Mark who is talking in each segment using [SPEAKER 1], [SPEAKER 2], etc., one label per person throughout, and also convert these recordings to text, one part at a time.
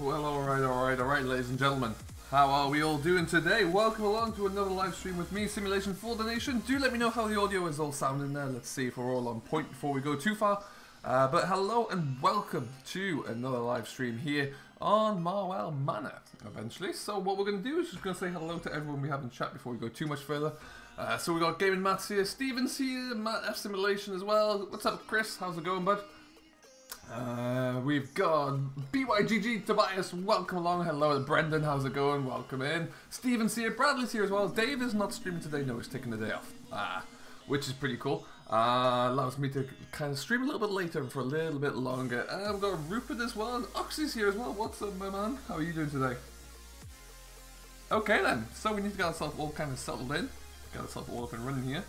[SPEAKER 1] Well, alright, ladies and gentlemen. How are we all doing today? Welcome along to another live stream with me, Simulation for the Nation. Do let me know how the audio is all sounding there. Let's see if we're all on point before we go too far. But hello and welcome to another live stream here on Marwell Manor, eventually. So what we're going to do is just going to say hello to everyone we have in chat before we go too much further. So we got Gaming Matt's here, Steven's here, Matt F Simulation as well. What's up, Chris? How's it going, bud? We've got BYGG Tobias, welcome along. Hello, Brendan, how's it going? Welcome in. Steven's here, Bradley's here as well. Dave is not streaming today, no, he's taking the day off, which is pretty cool. Allows me to kind of stream a little bit later for a little bit longer. And we've got Rupert as well, and Oxy's here as well. What's up, my man? How are you doing today? Okay then, so we need to get ourselves all kind of settled in. Get ourselves all up and running here.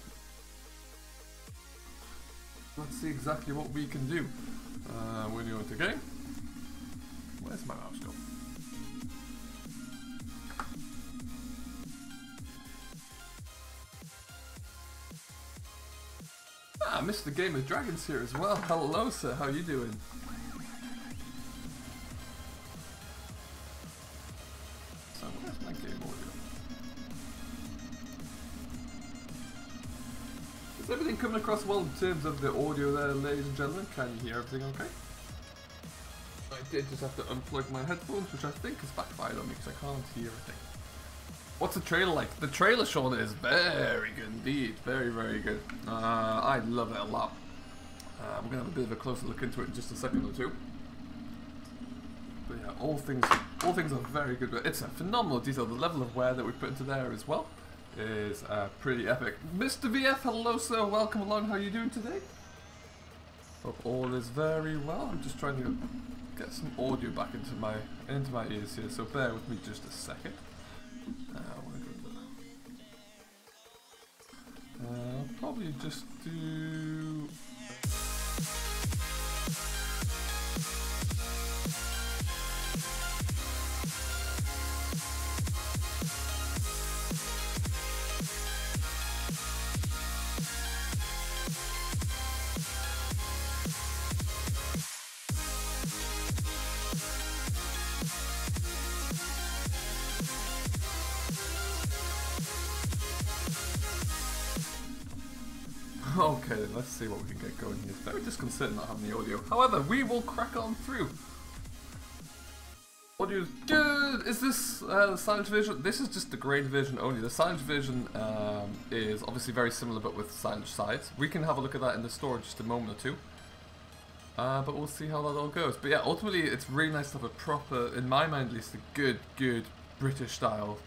[SPEAKER 1] Let's see exactly what we can do. We're going to game. Where's my mouse go? Mr. Game of Dragons here as well. Hello, sir. How are you doing? So, where's my game audio? Is everything coming across well in terms of the audio there, ladies and gentlemen? Can you hear everything okay? I did just have to unplug my headphones, which I think has backfired on me because I can't hear a thing. What's the trailer like? The trailer, Sean, is very good indeed. Very, very good. I love it a lot. We're going to have a bit of a closer look into it in just a second or two. But yeah, all things are very good. It's a phenomenal detail. The level of wear that we put into there as well is pretty epic. Mr. VF, hello sir, welcome along. How are you doing today? Hope all is very well. I'm just trying to get some audio back into my ears here, so bear with me just a second. I'll probably just do... Okay, let's see what we can get going here. It's very disconcerting not having the audio. However, we will crack on through. Audio's good. Is this the silent version? This is just the grade version only. The silent version is obviously very similar, but with silent sides. We can have a look at that in the store in just a moment or two. But we'll see how that all goes. But yeah, ultimately, it's really nice to have a proper, in my mind at least, a good British style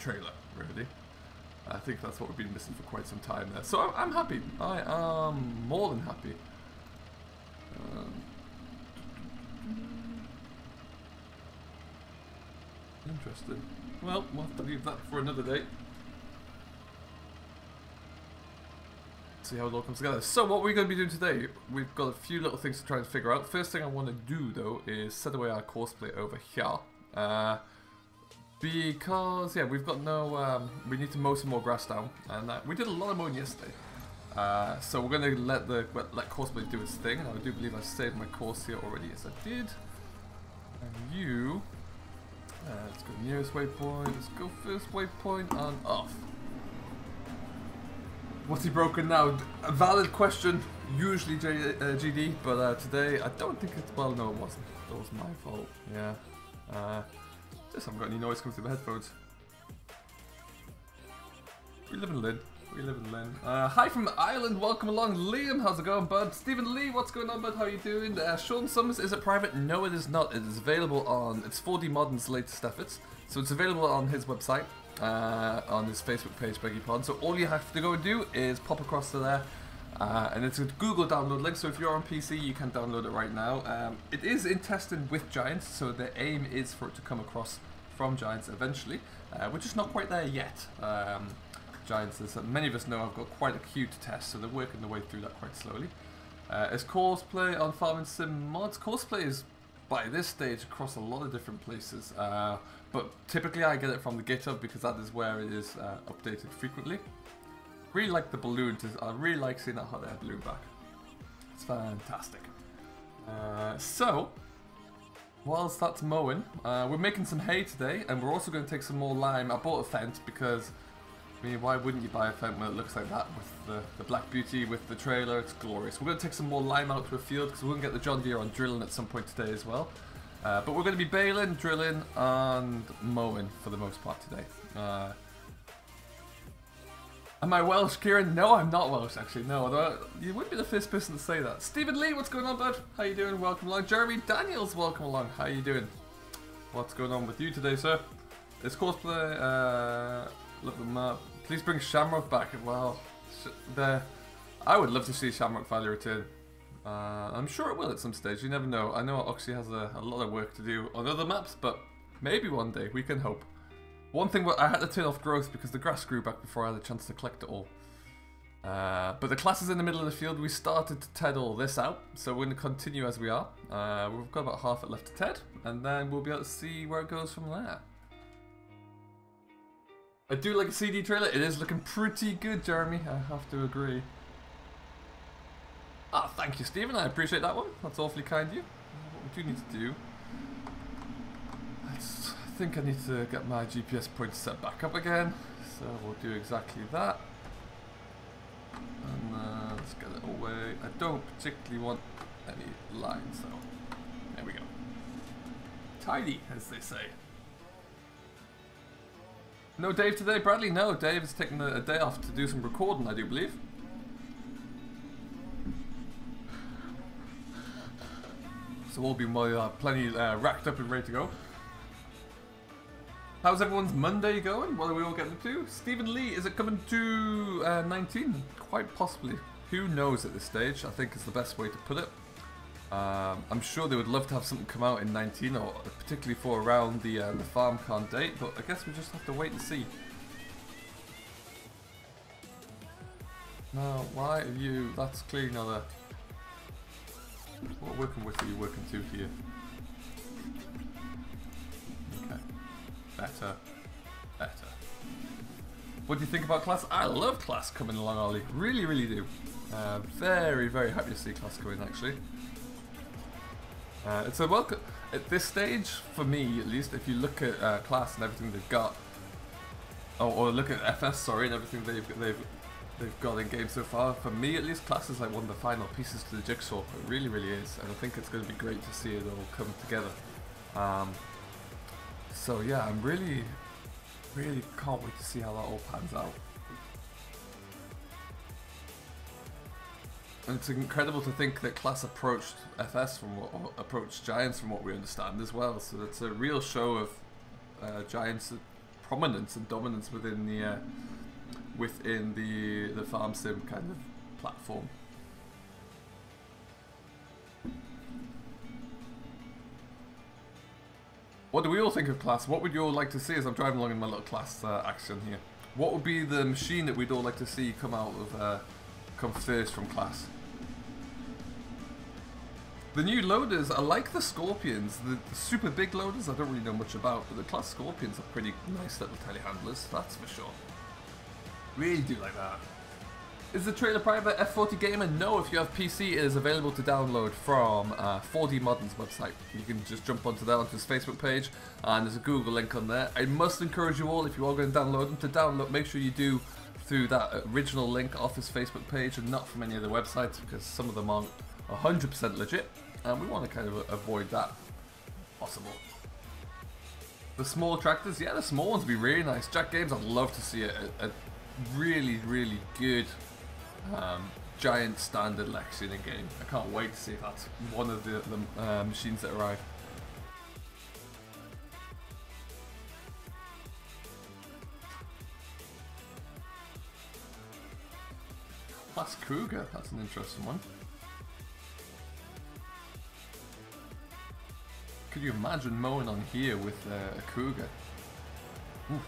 [SPEAKER 1] trailer, really. I think that's what we've been missing for quite some time there. So I'm happy. I am more than happy. Interesting. Well, we'll have to leave that for another day. See how it all comes together. So what we're going to be doing today, we've got a few little things to try and figure out. First thing I want to do though is set away our Courseplay over here. Because, yeah, we've got no, we need to mow some more grass down, and we did a lot of mowing yesterday. So we're going to let Courseplay do its thing, and I do believe I saved my course here already, yes I did. And you, let's go nearest waypoint, let's go first waypoint, and off. What's he broken now? A valid question, usually GD, but today, I don't think it's, well, no it wasn't. That was my fault, yeah. Just haven't got any noise coming through my headphones. We live in Lynn. We live in Lynn. Hi from Ireland, welcome along. Liam, how's it going, bud? Stephen Lee, what's going on, bud? How are you doing? Sean Summers, is it private? No, it is not. It is available on, it's 4D Modern's latest efforts. So it's available on his website, on his Facebook page, beg your pardon. So all you have to go and do is pop across to there. And it's a Google download link, so if you're on PC, you can download it right now. It is in testing with Giants, so the aim is for it to come across from Giants eventually. We're just not quite there yet. Giants, as many of us know, have got quite a queue to test, so they're working their way through that quite slowly. Is Courseplay on Farming Sim mods? Courseplay is, by this stage, across a lot of different places. But typically I get it from the GitHub because that is where it is updated frequently. Really like the balloon. I really like seeing that hot air balloon back. It's fantastic. So whilst that's mowing, we're making some hay today, and we're also going to take some more lime. I bought a fence because, I mean, why wouldn't you buy a fence when it looks like that with the Black Beauty, with the trailer? It's glorious. We're going to take some more lime out to a field because we're going to get the John Deere on drilling at some point today as well. But we're going to be baling, drilling, and mowing for the most part today. Am I Welsh, Kieran? No, I'm not Welsh, actually. No, although you would be the first person to say that. Stephen Lee, what's going on, bud? How you doing? Welcome along. Jeremy Daniels, welcome along. How you doing? What's going on with you today, sir? It's Courseplay. Look them up. Please bring Shamrock back. Well, I would love to see Shamrock finally return. I'm sure it will at some stage. You never know. I know Oxy has a lot of work to do on other maps, but maybe one day we can hope. One thing, I had to turn off growth because the grass grew back before I had a chance to collect it all. But the class is in the middle of the field. We started to TED all this out, so we're going to continue as we are. We've got about half it left to TED, and then we'll be able to see where it goes from there. I do like a CD trailer. It is looking pretty good, Jeremy. I have to agree. Ah, thank you, Stephen. I appreciate that one. That's awfully kind of you. What we do need to do... I think I need to get my GPS points set back up again, so we'll do exactly that. And let's get it away. I don't particularly want any lines though. There we go. Tidy, as they say. No Dave today, Bradley? No, Dave is taking a day off to do some recording, I do believe. So we'll be plenty racked up and ready to go. How's everyone's Monday going? What are we all getting to? Stephen Lee, is it coming to 19? Quite possibly. Who knows at this stage, I think is the best way to put it. I'm sure they would love to have something come out in 19, or particularly for around the farm can't date, but I guess we just have to wait and see. Now, why are you... That's clearly not a... What working with are you working to here? Okay. Better. Better. What do you think about class? I love class coming along, Ollie. Really, really do. Very, very happy to see class coming, actually. It's a welcome... At this stage, for me at least, if you look at class and everything they've got, or look at FS, sorry, and everything they've got in game so far, for me at least, class is like one of the final pieces to the jigsaw. It really, really is, and I think it's going to be great to see it all come together. So yeah, I'm really, really can't wait to see how that all pans out. And it's incredible to think that class approached FS from what, or approached Giants from what we understand as well. So it's a real show of Giants' prominence and dominance within the farm sim kind of platform. What do we all think of class? What would you all like to see as I'm driving along in my little class action here? What would be the machine that we'd all like to see come out of, come first from class? The new loaders, I like the Scorpions. The super big loaders I don't really know much about, but the class Scorpions are pretty nice little telehandlers, that's for sure. Really do like that. Is the trailer private F40 Gamer? No, if you have PC, it is available to download from 4D Modern's website. You can just jump onto that, onto his Facebook page, and there's a Google link on there. I must encourage you all, if you are going to download them, to download, make sure you do through that original link off his Facebook page and not from any other websites, because some of them aren't 100% legit, and we want to kind of avoid that if possible. The small tractors, yeah, the small ones would be really nice. Jack Games, I'd love to see a really, really good giant standard Lexion in game. I can't wait to see if that's one of the machines that arrive. Class Cougar, that's an interesting one. Could you imagine mowing on here with a Cougar? Ooh.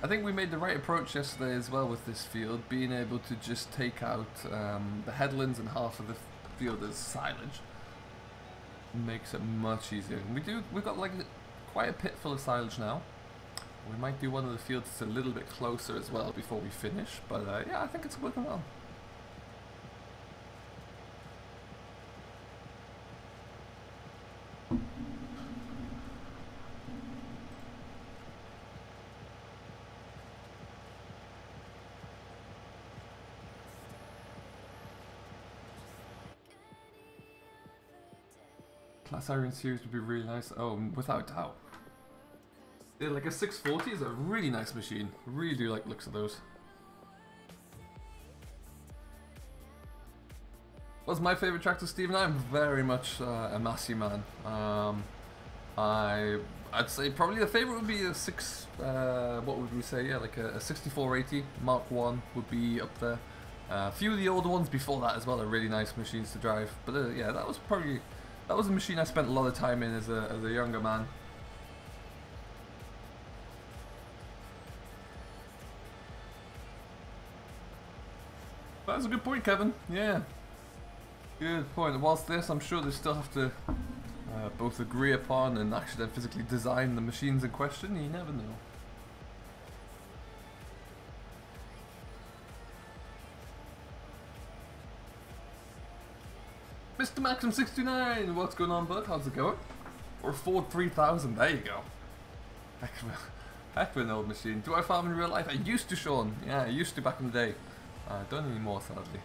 [SPEAKER 1] I think we made the right approach yesterday as well with this field, being able to just take out the headlands and half of the field as silage. Makes it much easier. And we've got like quite a pit full of silage now. We might do one of the fields that's a little bit closer as well before we finish, but yeah, I think it's working well. Class Iron Series would be really nice. Oh, without doubt. Yeah, like a 640 is a really nice machine. I really do like the looks of those. What's my favourite tractor, Stephen? I'm very much a Massey man. I'd say probably the favourite would be a what would we say? Yeah, like a 6480 Mark 1 would be up there. A few of the older ones before that as well are really nice machines to drive. But yeah, that was a machine I spent a lot of time in as a younger man. That's a good point, Kevin. Yeah. Good point. Whilst this, I'm sure they still have to both agree upon and actually then physically design the machines in question. You never know. Mr. Maxim629, what's going on, bud? How's it going? Or Ford 3000, there you go. Heck of an old machine. Do I farm in real life? I used to, Sean. Yeah, I used to back in the day. Don't anymore, sadly.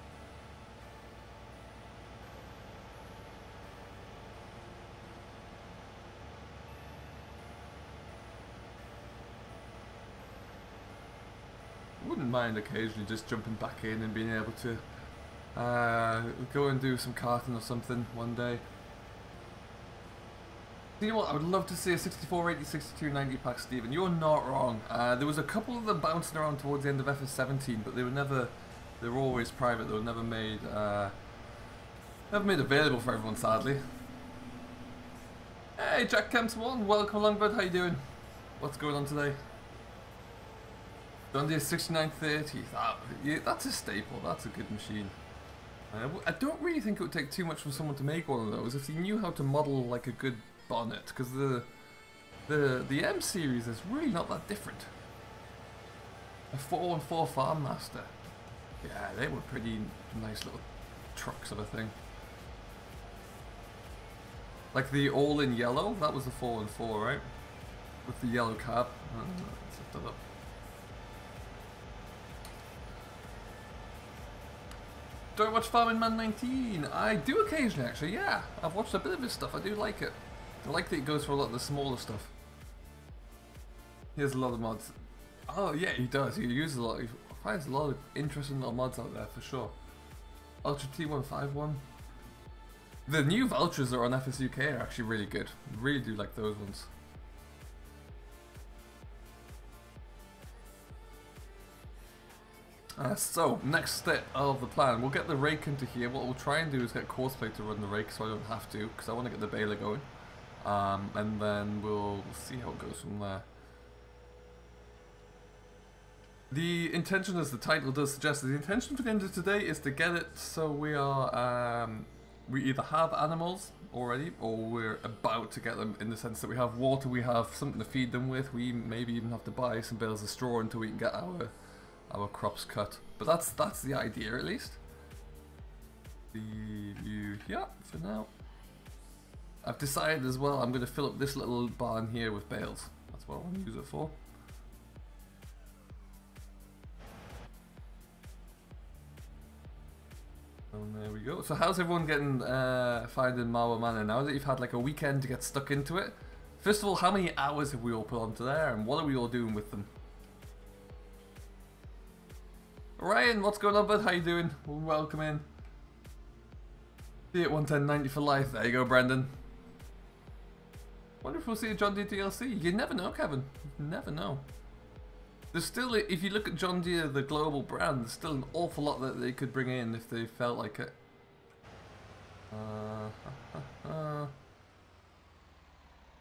[SPEAKER 1] Wouldn't mind occasionally just jumping back in and being able to go and do some karting or something one day. You know what, I would love to see a 6480, 6290 pack, Stephen. You're not wrong. There was a couple of them bouncing around towards the end of FS17, but they were always private. They were never made available for everyone, sadly. Hey, Jack Kemps 1, welcome along, bud. How you doing? What's going on today? John Deere 6930. That's a staple. That's a good machine. I don't really think it would take too much for someone to make one of those if they knew how to model like a good bonnet, because the M series is really not that different. A 414 Farm Master. Yeah, they were pretty nice little trucks of a thing. Like the all in yellow, that was the 414, right? With the yellow cab. Let's lift that up. Do I watch Farming Man 19? I do occasionally, actually, yeah. I've watched a bit of his stuff, I do like it. I like that he goes for a lot of the smaller stuff. He has a lot of mods. Oh yeah, he does. He uses a lot. He finds a lot of interesting little mods out there, for sure. Ultra T151. The new vouchers that are on FSUK are actually really good. Really do like those ones. So, next step of the plan, we'll get the rake into here. What we'll try and do is get Courseplay to run the rake so I don't have to, because I want to get the baler going. And then we'll see how it goes from there. The intention, as the title does suggest, the intention for the end of today is to get it so we are, we either have animals already, or we're about to get them, in the sense that we have water, we have something to feed them with, we maybe even have to buy some bales of straw until we can get our crops cut. But that's the idea, at least. Yeah, for now. I've decided as well I'm going to fill up this little barn here with bales. That's what I want to use it for. And there we go. So how's everyone getting finding Marwell Manor now that you've had like a weekend to get stuck into it? First of all, how many hours have we all put onto there, and what are we all doing with them? Ryan, what's going on, bud? How you doing? Welcome in. See it 110.90 for life. There you go, Brendan. Wonder if we'll see a John Deere DLC. You never know, Kevin. You never know. There's still, if you look at John Deere, the global brand, there's still an awful lot that they could bring in if they felt like it.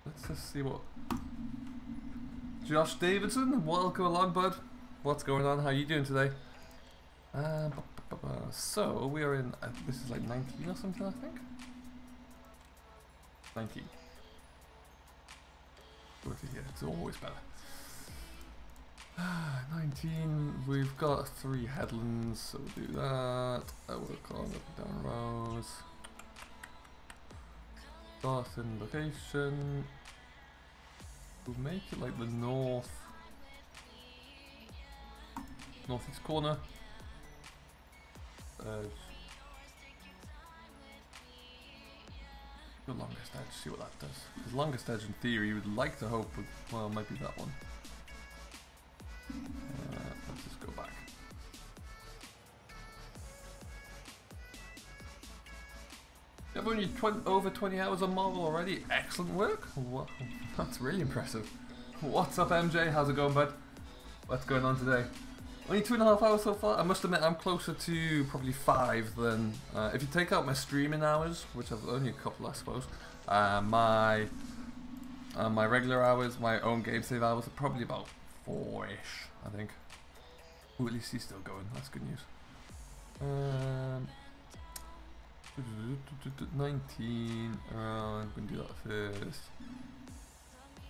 [SPEAKER 1] Let's just see what... Josh Davidson, welcome along, bud. What's going on? How are you doing today? So, we are in, this is like 19 or something, I think? 19. Over here, it's always better. 19, we've got 3 headlands, so we'll do that. I work on up and down rows. Start in location. We'll make it like the northeast corner. Go longest edge, see what that does. Because longest edge in theory you would like to hope would, well, it might be that one. Let's just go back. You've only over 20 hours on Marvel already. Excellent work. Wow, that's really impressive. What's up, MJ? How's it going, bud? What's going on today? Only 2.5 hours so far. I must admit, I'm closer to probably 5 than if you take out my streaming hours, which I've only a couple, I suppose. My regular hours, my own game save hours, are probably about 4-ish, I think. Ooh, at least he's still going. That's good news. 19. I'm gonna do that first.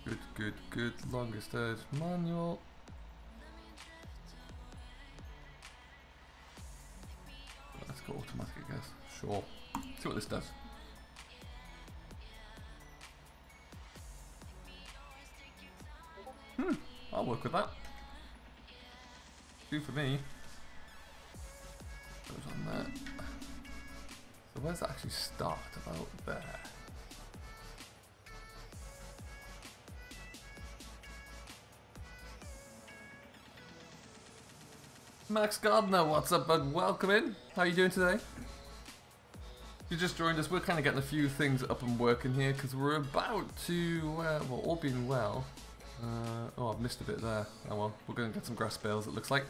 [SPEAKER 1] Good, good, good. Longest edge manual. Let's go automatic, I guess. Sure. See what this does. I'll work with that. Do for me. Goes on there. So where's that actually start? About there. Max Gardner, what's up, bud? Welcome in. How are you doing today? If you just joined us, we're kind of getting a few things up and working here because we're about to, well, all being well. Oh, I've missed a bit there. Oh well, we're going to get some grass bales, it looks like.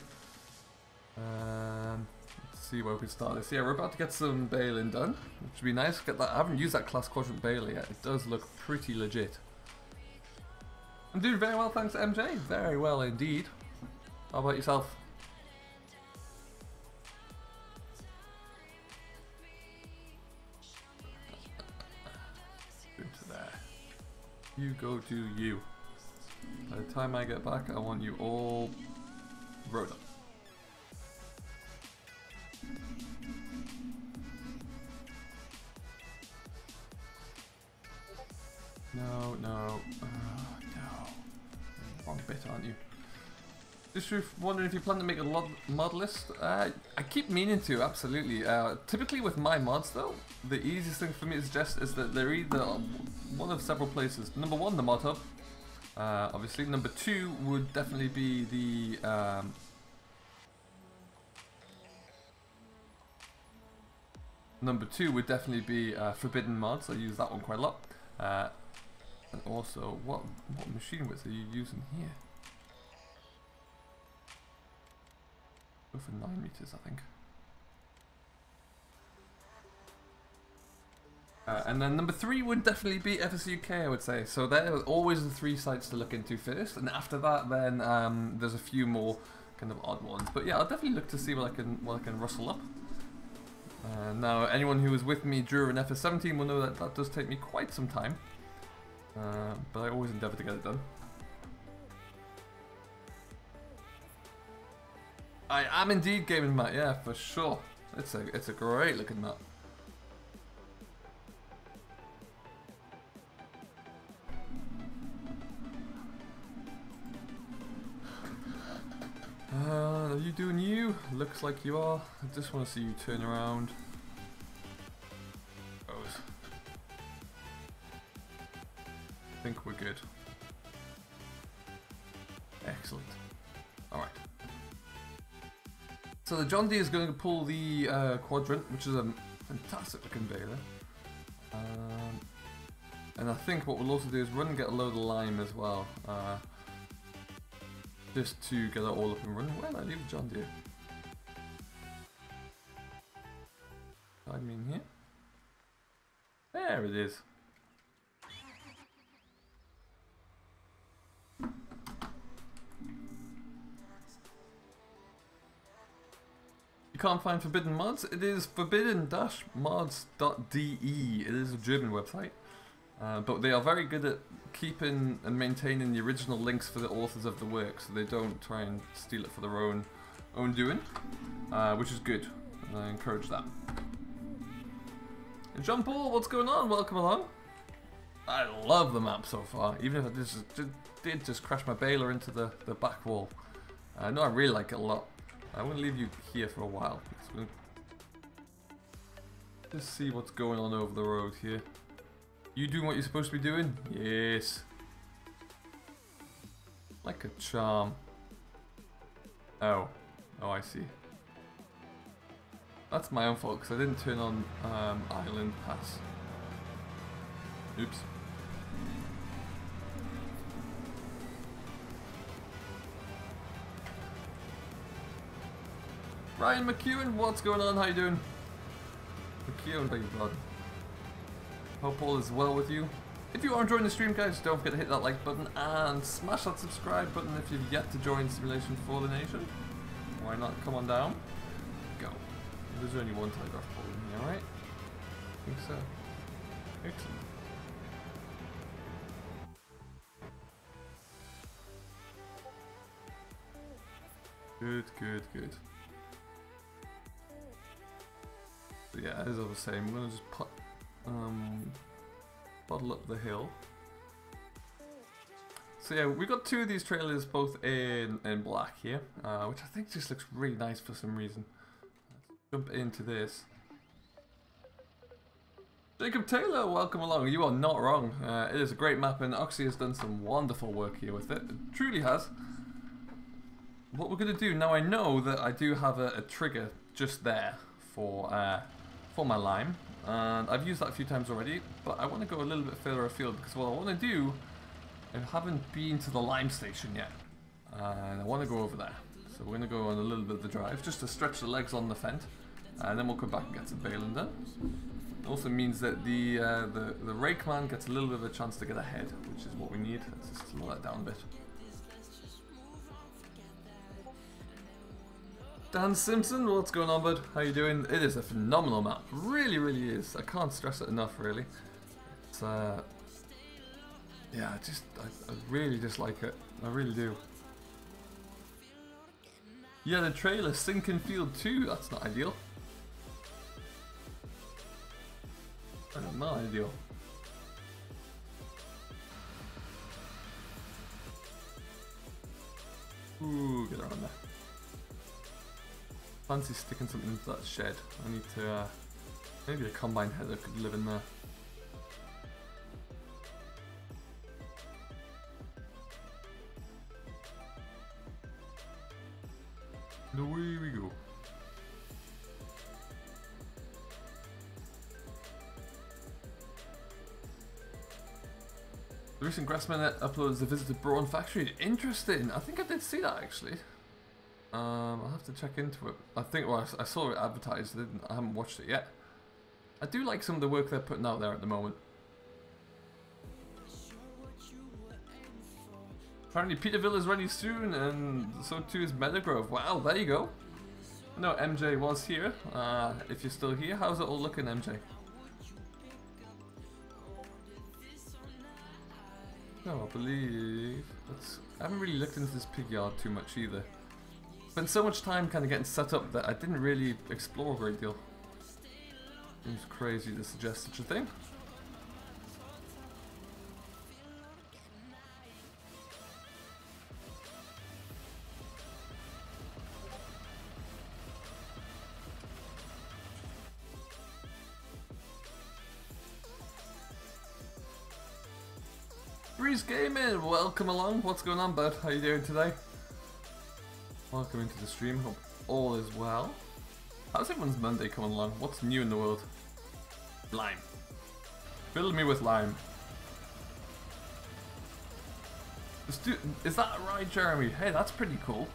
[SPEAKER 1] Let's see where we can start this. Yeah, we're about to get some baling done, which would be nice. Get that. I haven't used that class quadrant baler yet. It does look pretty legit. I'm doing very well, thanks, MJ. Very well indeed. How about yourself? Into there. You go do you. By the time I get back, I want you all rode up. No, no, no. Wrong bit, aren't you? Just wondering if you plan to make a mod list. I keep meaning to, absolutely. Typically with my mods though, the easiest thing for me to suggest is that they're either one of several places. Number one, the mod hub. Obviously, number 2 would definitely be the Forbidden Mods. I use that one quite a lot. And also, what machine width are you using here? Go for 9 meters, I think. And then number 3 would definitely be FS UK, I would say. So there are always the 3 sites to look into first, and after that, then there's a few more kind of odd ones. But yeah, I'll definitely look to see what I can rustle up. Now, anyone who was with me during FS17 will know that that does take me quite some time, but I always endeavour to get it done. I am indeed gaming map, yeah, for sure. It's a great looking map. Are you doing you? Looks like you are. I just want to see you turn around. I think we're good. Excellent. Alright. So the John Deere is going to pull the quadrant, which is a fantastic looking baler. And I think what we'll also do is run and get a load of lime as well. Just to get it all up and running. Where did I leave the John Deere? I mean here. There it is. You can't find Forbidden Mods? It is forbidden-mods.de. It is a German website. But they are very good at keeping and maintaining the original links for the authors of the work, so they don't try and steal it for their own doing, which is good, and I encourage that. And John Paul, what's going on? Welcome along. I love the map so far, even if I did just crash my baler into the back wall. No, I really like it a lot. I'm going to leave you here for a while, because we're going to just see what's going on over the road here. You doing what you're supposed to be doing? Yes. Like a charm. Oh. Oh, I see. That's my own fault because I didn't turn on Island Pass. Oops. Ryan McEwen, what's going on? How you doing? McEwen, beg your pardon. Hope all is well with you. If you are enjoying the stream, guys, don't forget to hit that like button and smash that subscribe button if you've yet to join Simulation for the Nation. Why not? Come on down. Go. There's only one telegraph pole in here, right? I think so. Excellent. Good, good, good. So yeah, as I was saying, we're gonna just put bottle up the hill. So yeah, we got two of these trailers both in black here, which I think just looks really nice for some reason. Let's jump into this. Jacob Taylor, welcome along. You are not wrong. It is a great map and Oxy has done some wonderful work here with it. It truly has. What we're going to do, now I know that I do have a trigger just there for my lime. And I've used that a few times already, but I want to go a little bit further afield because what I want to do, I haven't been to the lime station yet. And I want to go over there. So we're going to go on a little bit of the drive just to stretch the legs on the fence. And then we'll come back and get some baling done. It also means that the rake man gets a little bit of a chance to get ahead, which is what we need. Let's just slow that down a bit. Dan Simpson, what's going on, bud? How you doing? It is a phenomenal map. Really, really is. I can't stress it enough, really. It's yeah, I really just like it. I really do. Yeah, the trailer sinking field 2. That's not ideal. Not ideal. Ooh, get around there. Fancy sticking something into that shed. I need to, maybe a combine header could live in there. And away we go. The recent Grassman uploads the visit to Brawn Factory. Interesting. I think I did see that actually. I'll have to check into it. I think, well, I saw it advertised. I haven't watched it yet. I do like some of the work they're putting out there at the moment. Apparently Peterville is ready soon, and so too is Meadowgrove. Wow, there you go. No, MJ was here. If you're still here, how's it all looking, MJ? No, I believe... I haven't really looked into this pig yard too much either. Spent so much time kind of getting set up that I didn't really explore a great deal. Seems crazy to suggest such a thing. Breeze Gaming, welcome along. What's going on, bud? How you doing today? Welcome into the stream. Hope all is well. How's everyone's Monday coming along? What's new in the world? Lime. Fill me with lime. Is that right, Jeremy? Hey, that's pretty cool.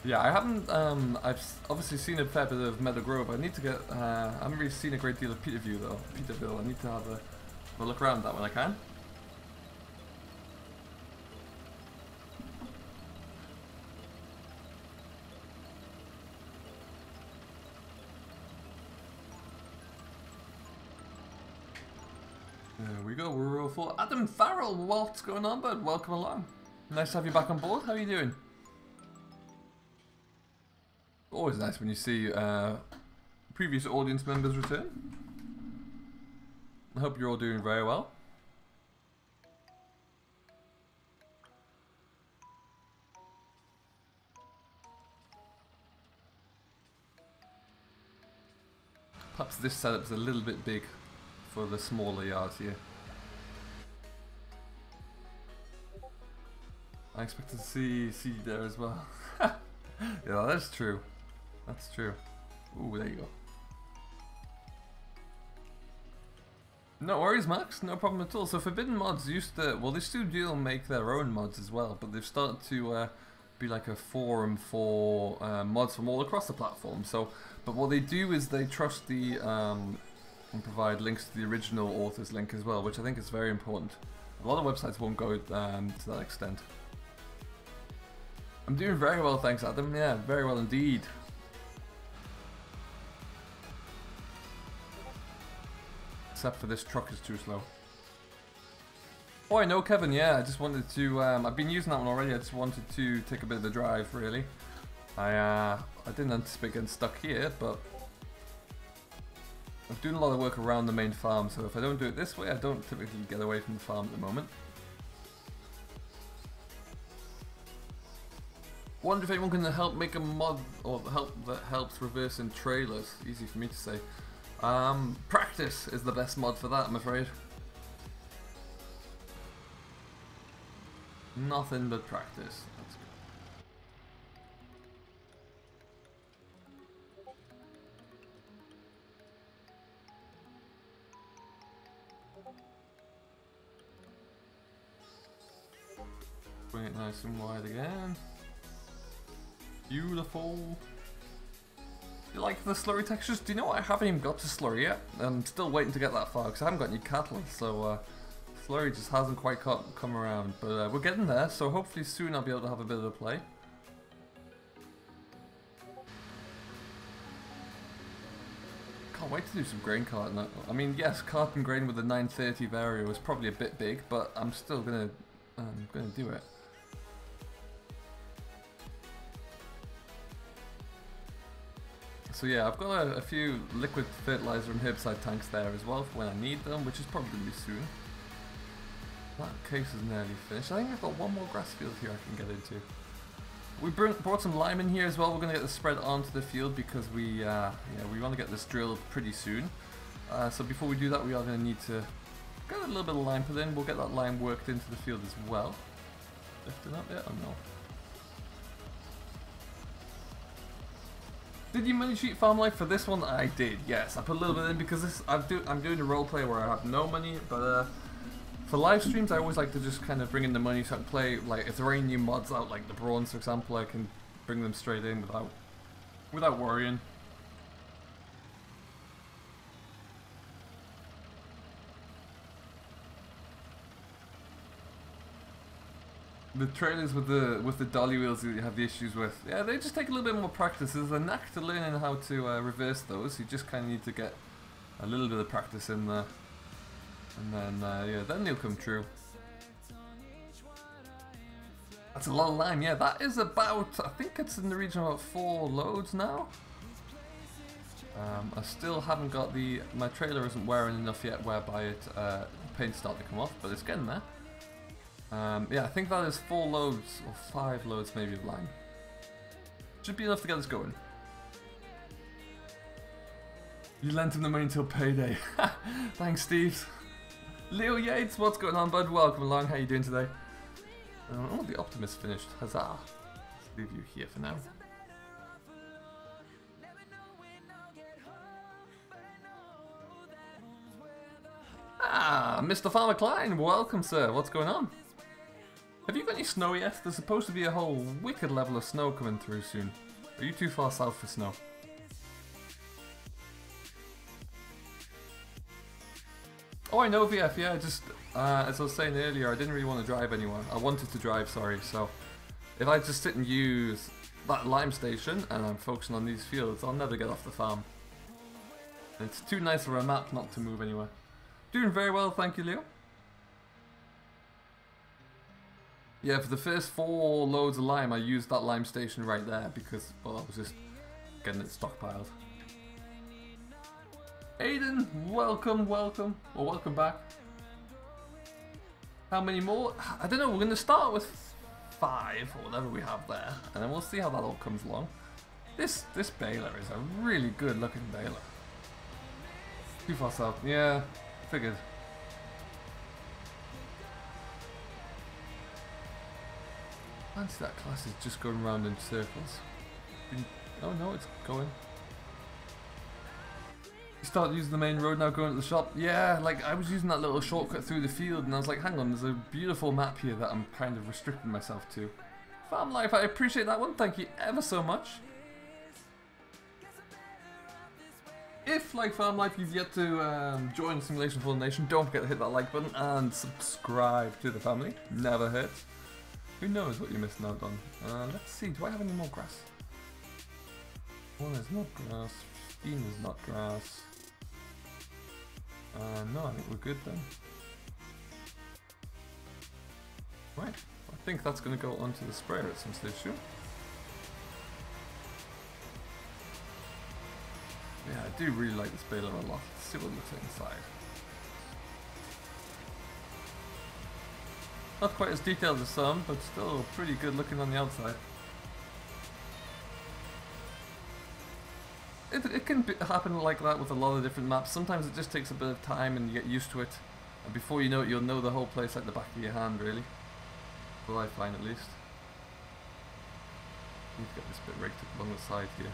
[SPEAKER 1] Yeah, I haven't, I've obviously seen a fair bit of Meadowgrove. I need to get, I haven't really seen a great deal of Peterville though. Peterville, I need to have a look around that when I can. There we go, we're all full. Adam Farrell, what's going on, bud? Welcome along. Nice to have you back on board. How are you doing? Always nice when you see previous audience members return. I hope you're all doing very well. Perhaps this setup is a little bit big for the smaller yards here. I expected to see seed there as well. Yeah, that's true. That's true. Ooh, there you go. No worries, Max. No problem at all. So Forbidden Mods used to, well, they still do make their own mods as well, but they've started to be like a forum for mods from all across the platform. So, but what they do is they trust the and provide links to the original author's link as well, which I think is very important. A lot of websites won't go to that extent. I'm doing very well, thanks, Adam. Yeah, very well indeed. Except for this truck is too slow. Oh, I know, Kevin. Yeah, I just wanted to. I've been using that one already. I just wanted to take a bit of the drive, really. I didn't anticipate getting stuck here, but I'm doing a lot of work around the main farm. So if I don't do it this way, I don't typically get away from the farm at the moment. Wonder if anyone can help make a mod or help that helps reverse in trailers. Easy for me to say. Practice is the best mod for that, I'm afraid. Nothing but practice. That's good. Bring it nice and wide again. Beautiful. You like the slurry textures? Do you know what? I haven't even got to slurry yet. I'm still waiting to get that far because I haven't got any cattle, so slurry just hasn't quite come around. But we're getting there, so hopefully soon I'll be able to have a bit of a play. Can't wait to do some grain carting. I mean, yes, carting grain with the 930 Vario is probably a bit big, but I'm still gonna do it. So yeah, I've got a few liquid fertilizer and herbicide tanks there as well for when I need them, which is probably going to be soon. That case is nearly finished. I think I've got one more grass field here I can get into. We brought some lime in here as well. We're going to get this spread onto the field because we want to get this drilled pretty soon. So before we do that, we are going to need to get a little bit of lime put in. We'll get that lime worked into the field as well. Lifting up yet? Oh no. Did you money cheat farm life for this one? I did, yes. I put a little bit in because I'm doing a roleplay where I have no money, but for live streams I always like to just kind of bring in the money so I can play, like if there are any new mods out, like the bronze for example, I can bring them straight in without worrying. The trailers with the dolly wheels that you have the issues with, yeah, they just take a little bit more practice. There's a knack to learning how to reverse those. You just kind of need to get a little bit of practice in there, and then yeah, then they'll come true. That's a lot of lime. Yeah, that is about, I think it's in the region of about 4 loads now. I still haven't got my trailer isn't wearing enough yet whereby the paint's starting to come off, but it's getting there. Yeah, I think that is 4 loads, or 5 loads maybe of lime. Should be enough to get us going. You lent him the money until payday. Thanks, Steve. Leo Yates, what's going on, bud? Welcome along, how you doing today? Oh, the Optimist finished, huzzah. Let's leave you here for now. Ah, Mr. Farmer Klein, welcome, sir. What's going on? Have you got any snow yet? There's supposed to be a whole wicked level of snow coming through soon. Are you too far south for snow? Oh, I know, VF, yeah, just as I was saying earlier, I didn't really want to drive anywhere. I wanted to drive, sorry, so if I just sit and use that lime station and I'm focusing on these fields, I'll never get off the farm. It's too nice of a map not to move anywhere. Doing very well, thank you, Leo. Yeah, for the first 4 loads of lime, I used that lime station right there because, well, I was just getting it stockpiled. Aiden, welcome, welcome, or welcome back. How many more? I don't know, we're going to start with 5, or whatever we have there, and then we'll see how that all comes along. This baler is a really good looking baler. Too far south. Yeah, figured. Fancy that class is just going round in circles. Oh no, it's going. You start using the main road now going to the shop. Yeah, like I was using that little shortcut through the field and I was like, hang on, there's a beautiful map here that I'm kind of restricting myself to. Farm life, I appreciate that one. Thank you ever so much. If, like Farm Life, you've yet to join Simulation for the Nation, don't forget to hit that like button and subscribe to the family. Never hurts. Who knows what you're missing out on? Let's see, do I have any more grass? 1 is not grass, 15 is not grass. No, I think we're good then. Right, I think that's going to go onto the sprayer at some stage soon. Yeah, I do really like this Bale a lot. Let's see what it looks like inside. Not quite as detailed as some, but still pretty good looking on the outside. It can happen like that with a lot of different maps. Sometimes it just takes a bit of time and you get used to it. And before you know it, you'll know the whole place like the back of your hand, really. Well, I find at least. Need to get this bit raked up along the side here.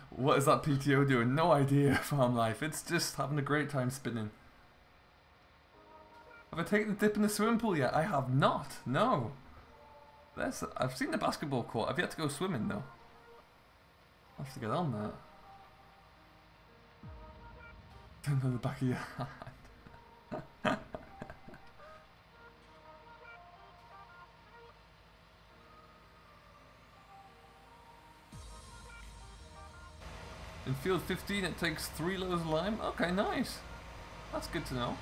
[SPEAKER 1] What is that PTO doing? No idea, Farm Life. It's just having a great time spinning. Have I taken a dip in the swimming pool yet? I have not. No. I've seen the basketball court. I've yet to go swimming though. I'll have to get on that. Turn on the back of your hand. In field 15 it takes 3 loads of lime. Okay, nice. That's good to know.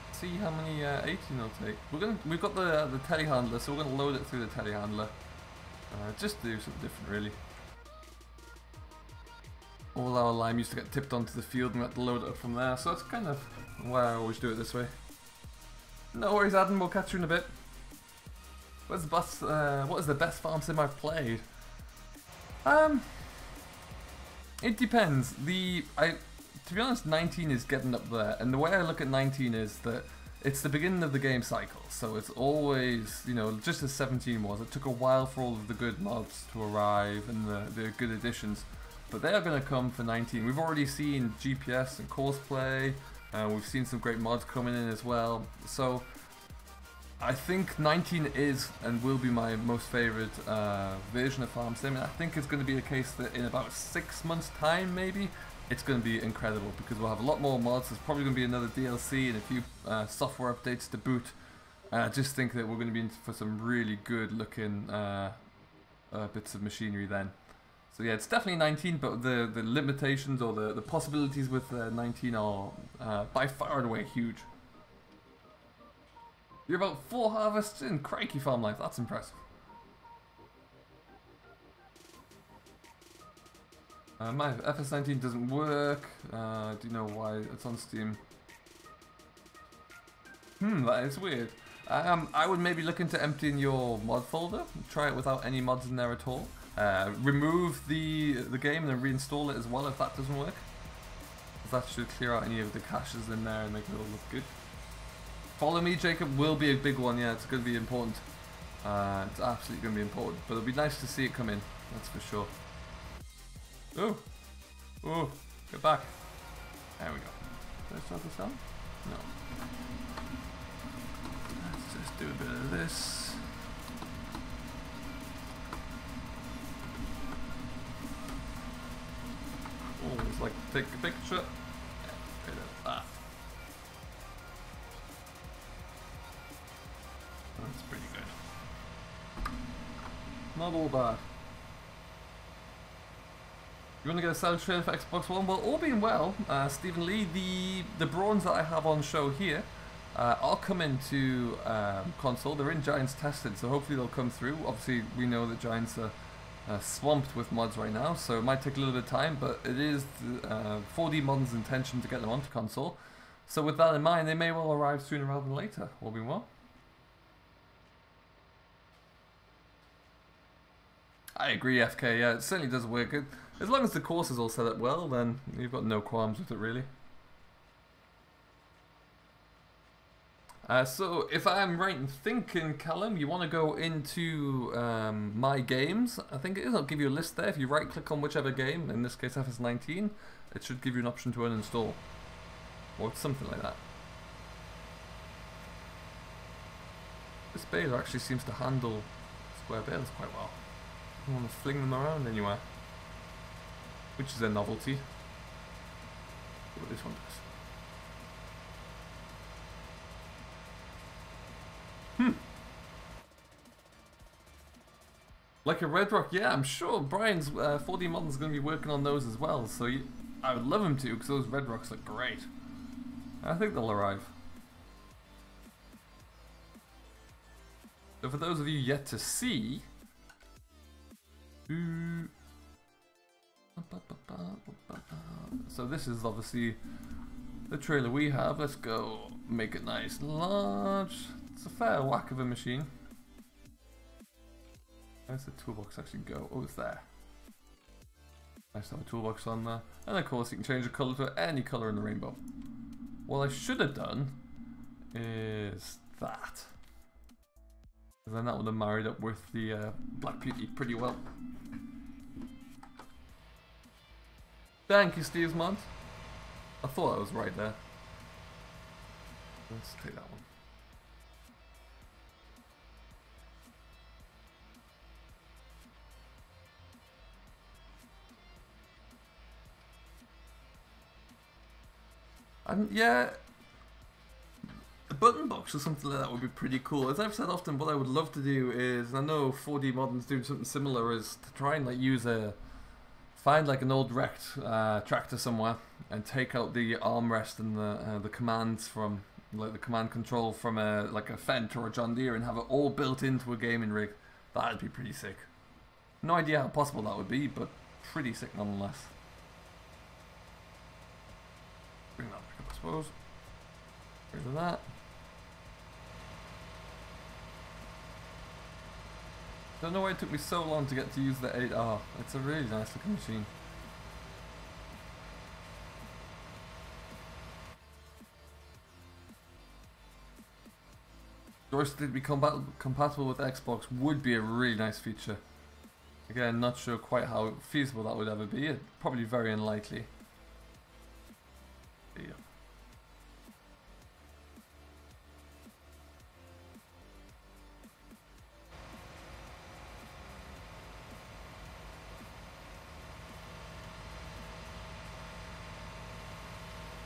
[SPEAKER 1] Let's see how many 18 will take. We've got the telehandler, so we're gonna load it through the telehandler. Just to do something different, really. All our lime used to get tipped onto the field and we had to load it up from there, so that's kind of why I always do it this way. No worries, Adam. We'll catch you in a bit. What is the best farm sim I've played? It depends. To be honest, 19 is getting up there, and the way I look at 19 is that it's the beginning of the game cycle, so it's always, you know, just as 17 was. It took a while for all of the good mods to arrive and the good additions, but they are going to come for 19. We've already seen GPS and Courseplay, we've seen some great mods coming in as well, so I think 19 is and will be my most favourite version of Farm Sim. I think it's going to be a case that in about 6 months' time, maybe, it's going to be incredible because we'll have a lot more mods. There's probably going to be another DLC and a few software updates to boot. I just think that we're going to be in for some really good looking bits of machinery then. So yeah, it's definitely 19, but the limitations or the possibilities with 19 are by far and away huge. You're about 4 harvests in. Crikey, Farm Life. That's impressive. My FS19 doesn't work. Do you know why it's on Steam? That is weird. I would maybe look into emptying your mod folder. Try it without any mods in there at all. Remove the game and then reinstall it as well if that doesn't work. That should clear out any of the caches in there and make it all look good. Follow me, Jacob, will be a big one, yeah, it's going to be important. It's absolutely going to be important, but it'll be nice to see it come in, that's for sure. Oh, oh, get back. There we go. Did I start this down? No. Let's just do a bit of this. Always like to take a picture. Bit of that. That's pretty good. Not all bad. You want to get a sell trailer for Xbox One? Well, all being well, Stephen Lee, the brawns that I have on show here, I'll come into console. They're in Giants tested, so hopefully they'll come through. Obviously, we know that Giants are swamped with mods right now, so it might take a little bit of time, but it is 4D Mod's intention to get them onto console. So with that in mind, they may well arrive sooner rather than later, all being well. I agree, FK. Yeah, it certainly does work. As long as the course is all set up well, then you've got no qualms with it, really. So, if I'm right in thinking, Callum, you want to go into My Games. I think it is. I'll give you a list there. If you right-click on whichever game, in this case FS19, it should give you an option to uninstall. Or something like that. This Bale actually seems to handle square bales quite well. I don't want to fling them around anywhere. Which is a novelty. See what this one does. Like a Red Rock, yeah, I'm sure Brian's 4D Modern's going to be working on those as well, so I would love him to, because those Red Rocks look great. I think they'll arrive. So for those of you yet to see... So this is obviously the trailer we have. Let's go make it nice and large. It's a fair whack of a machine. Where's the toolbox actually go? Oh, it's there. Nice to have a toolbox on there. And of course you can change the colour to any colour in the rainbow. What I should have done is that. Because then that would have married up with the Black Beauty pretty well. Thank you, Steve's Mod. I thought I was right there. Let's take that one. And yeah, a button box or something like that would be pretty cool. As I've said often, what I would love to do is, and I know 4D Modern's doing something similar, is to try and like use find like an old wrecked tractor somewhere and take out the armrest and the commands from, like the command control from like a Fendt or a John Deere and have it all built into a gaming rig. That'd be pretty sick. No idea how possible that would be, but pretty sick nonetheless. Bring that back up, I suppose. Get rid of that. Don't know why it took me so long to get to use the 8R. It's a really nice looking machine. Joystick to be compatible with Xbox would be a really nice feature. Again, not sure quite how feasible that would ever be. Probably very unlikely. Yeah.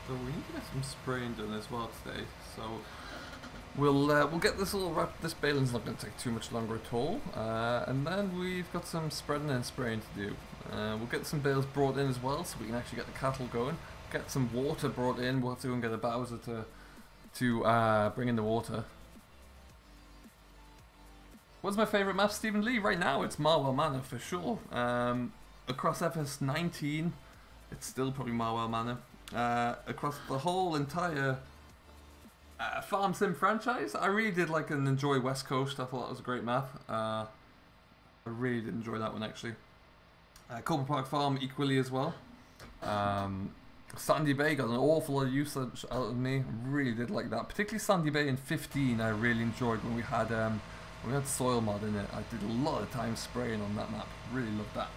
[SPEAKER 1] So we need to get some spraying done as well today. So we'll get this all wrapped. This baling's not going to take too much longer at all. And then we've got some spreading and spraying to do. We'll get some bales brought in as well, so we can actually get the cattle going. Get some water brought in. We'll have to go and get a Bowser to bring in the water. What's my favourite map, Stephen Lee? Right now, it's Marwell Manor for sure. Across FS19, it's still probably Marwell Manor. Across the whole entire Farm Sim franchise, I really did like and enjoy West Coast. I thought that was a great map. I really did enjoy that one actually. Cobra Park Farm equally as well. Sandy Bay got an awful lot of usage out of me. Really did like that. Particularly Sandy Bay in 15 I really enjoyed when we had soil mod in it. I did a lot of time spraying on that map. Really loved that.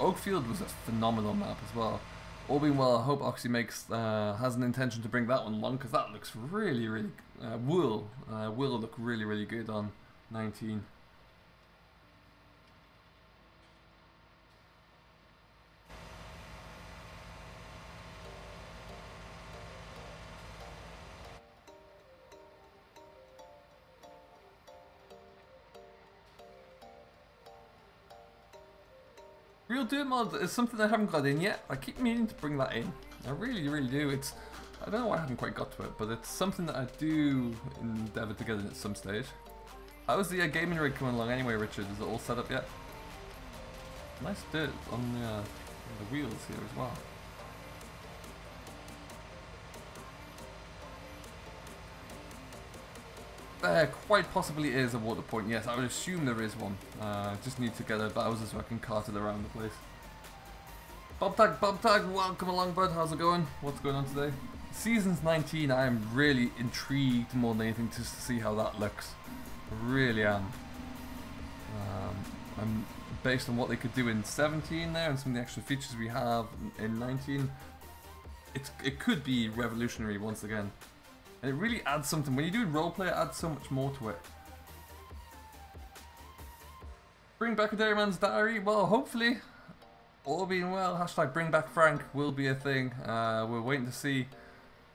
[SPEAKER 1] Oakfield was a phenomenal map as well. All being well, I hope Oxy has an intention to bring that one along, because that looks really, really will look really, really good on 19. Real Dirt mod is something I haven't got in yet. I keep meaning to bring that in. I really, really do. I don't know why I haven't quite got to it, but it's something that I do endeavour to get in at some stage. How's the gaming rig coming along anyway, Richard? Is it all set up yet? Nice dirt on the wheels here as well. there quite possibly is a water point. Yes, I would assume there is one. Just need to get a Bowser so I can cart it around the place. Bob Tag, welcome along, bud. How's it going? What's going on today? Season's 19. I am really intrigued more than anything just to see how that looks. I really am. I'm based on what they could do in 17 there and some of the extra features we have in 19. It could be revolutionary once again. And it really adds something. When you do roleplay, it adds so much more to it. Bring back a Dairyman's Diary? Well, hopefully, all being well, hashtag bring back Frank will be a thing. We're waiting to see.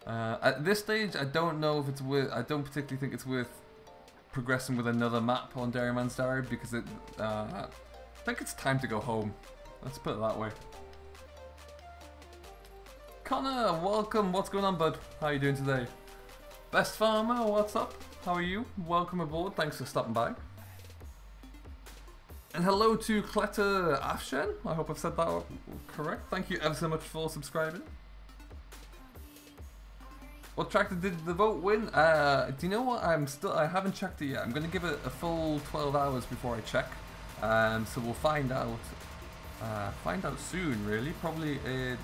[SPEAKER 1] At this stage, I don't know if it's worth, I don't particularly think it's worth progressing with another map on Dairyman's Diary because I think it's time to go home. Let's put it that way. Connor, welcome. What's going on, bud? How are you doing today? Best Farmer, what's up? How are you? Welcome aboard. Thanks for stopping by. And hello to Kleta Afshen. I hope I've said that correct. Thank you ever so much for subscribing. What tractor did the vote win? Do you know what? I haven't checked it yet. I'm going to give it a full 12 hours before I check. So we'll find out. Find out soon, really. Probably,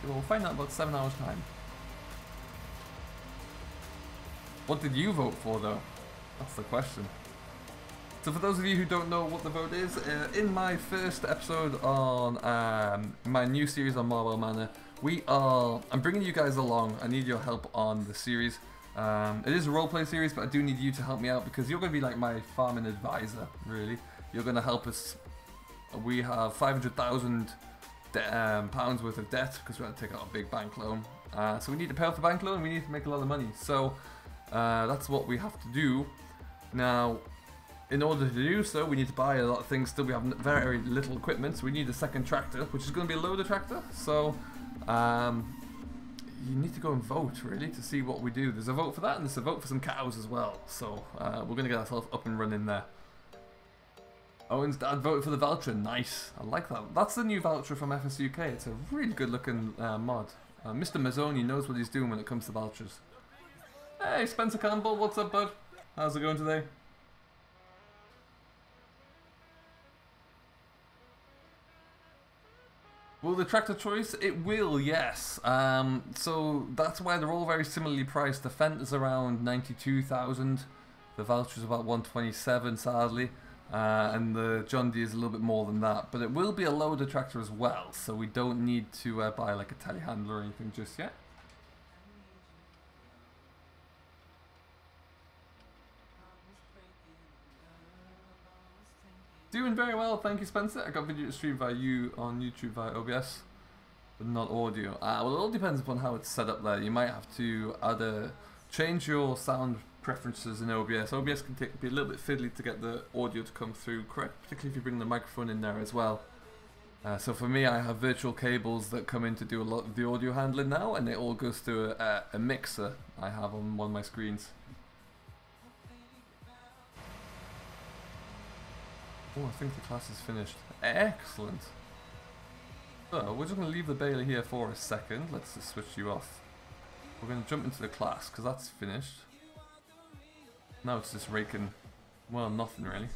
[SPEAKER 1] we'll find out about 7 hours time. What did you vote for, though? That's the question. So for those of you who don't know what the vote is, in my first episode on my new series on Marwell Manor, I'm bringing you guys along. I need your help on the series. It is a roleplay series, but I do need you to help me out because you're going to be like my farming advisor, really. You're going to help us. We have 500,000 pounds worth of debt because we had to take out a big bank loan. So we need to pay off the bank loan and we need to make a lot of money. So that's what we have to do. Now, in order to do so, we need to buy a lot of things. Still, we have very little equipment. So we need a second tractor, which is going to be a loader tractor. So you need to go and vote, really, to see what we do. There's a vote for that and there's a vote for some cows as well. So we're going to get ourselves up and running there. Owen's dad voted for the voucher. Nice. I like that. That's the new voucher from FSUK. It's a really good looking mod. Mr. Mazzoni knows what he's doing when it comes to vouchers. Hey, Spencer Campbell. What's up, bud? How's it going today? Will the tractor choice? It will, yes. So that's why they're all very similarly priced. The Fendt around 92,000. The voucher's about 127, sadly. And the John Deere is a little bit more than that, but it will be a loader tractor as well, so we don't need to buy like a telehandler or anything just yet. Doing very well, thank you, Spencer. I got video streamed via you on YouTube via OBS, but not audio. Well, it all depends upon how it's set up there. You might have to change your sound preferences in OBS. OBS can be a little bit fiddly to get the audio to come through correct, particularly if you bring the microphone in there as well. So for me, I have virtual cables that come in to do a lot of the audio handling now, and it all goes through a mixer I have on one of my screens. Oh, I think the class is finished. Excellent. So we're just going to leave the Bale here for a second. Let's just switch you off. We're going to jump into the class because that's finished. Now it's just raking, well, nothing really.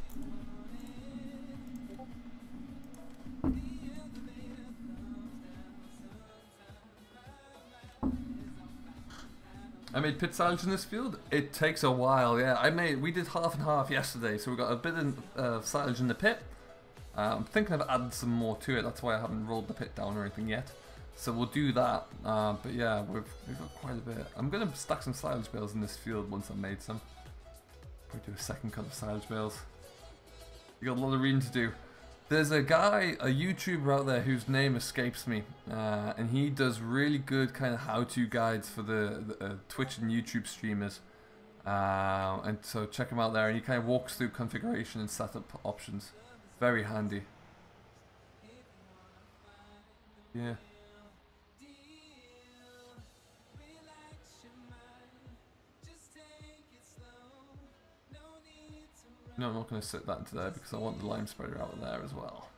[SPEAKER 1] I made pit silage in this field. It takes a while, yeah. We did half and half yesterday, so we got a bit of silage in the pit. I'm thinking of adding some more to it. That's why I haven't rolled the pit down or anything yet. So we'll do that. But yeah, we've got quite a bit. I'm gonna stack some silage bales in this field once I've made some. Probably do a second cut of silage bales. You got a lot of reading to do. There's a guy, a YouTuber out there whose name escapes me, and he does really good kind of how-to guides for the Twitch and YouTube streamers. And so check him out there, and he kind of walks through configuration and setup options. Very handy. Yeah. No, I'm not going to sit that into there because I want the lime spreader out of there as well.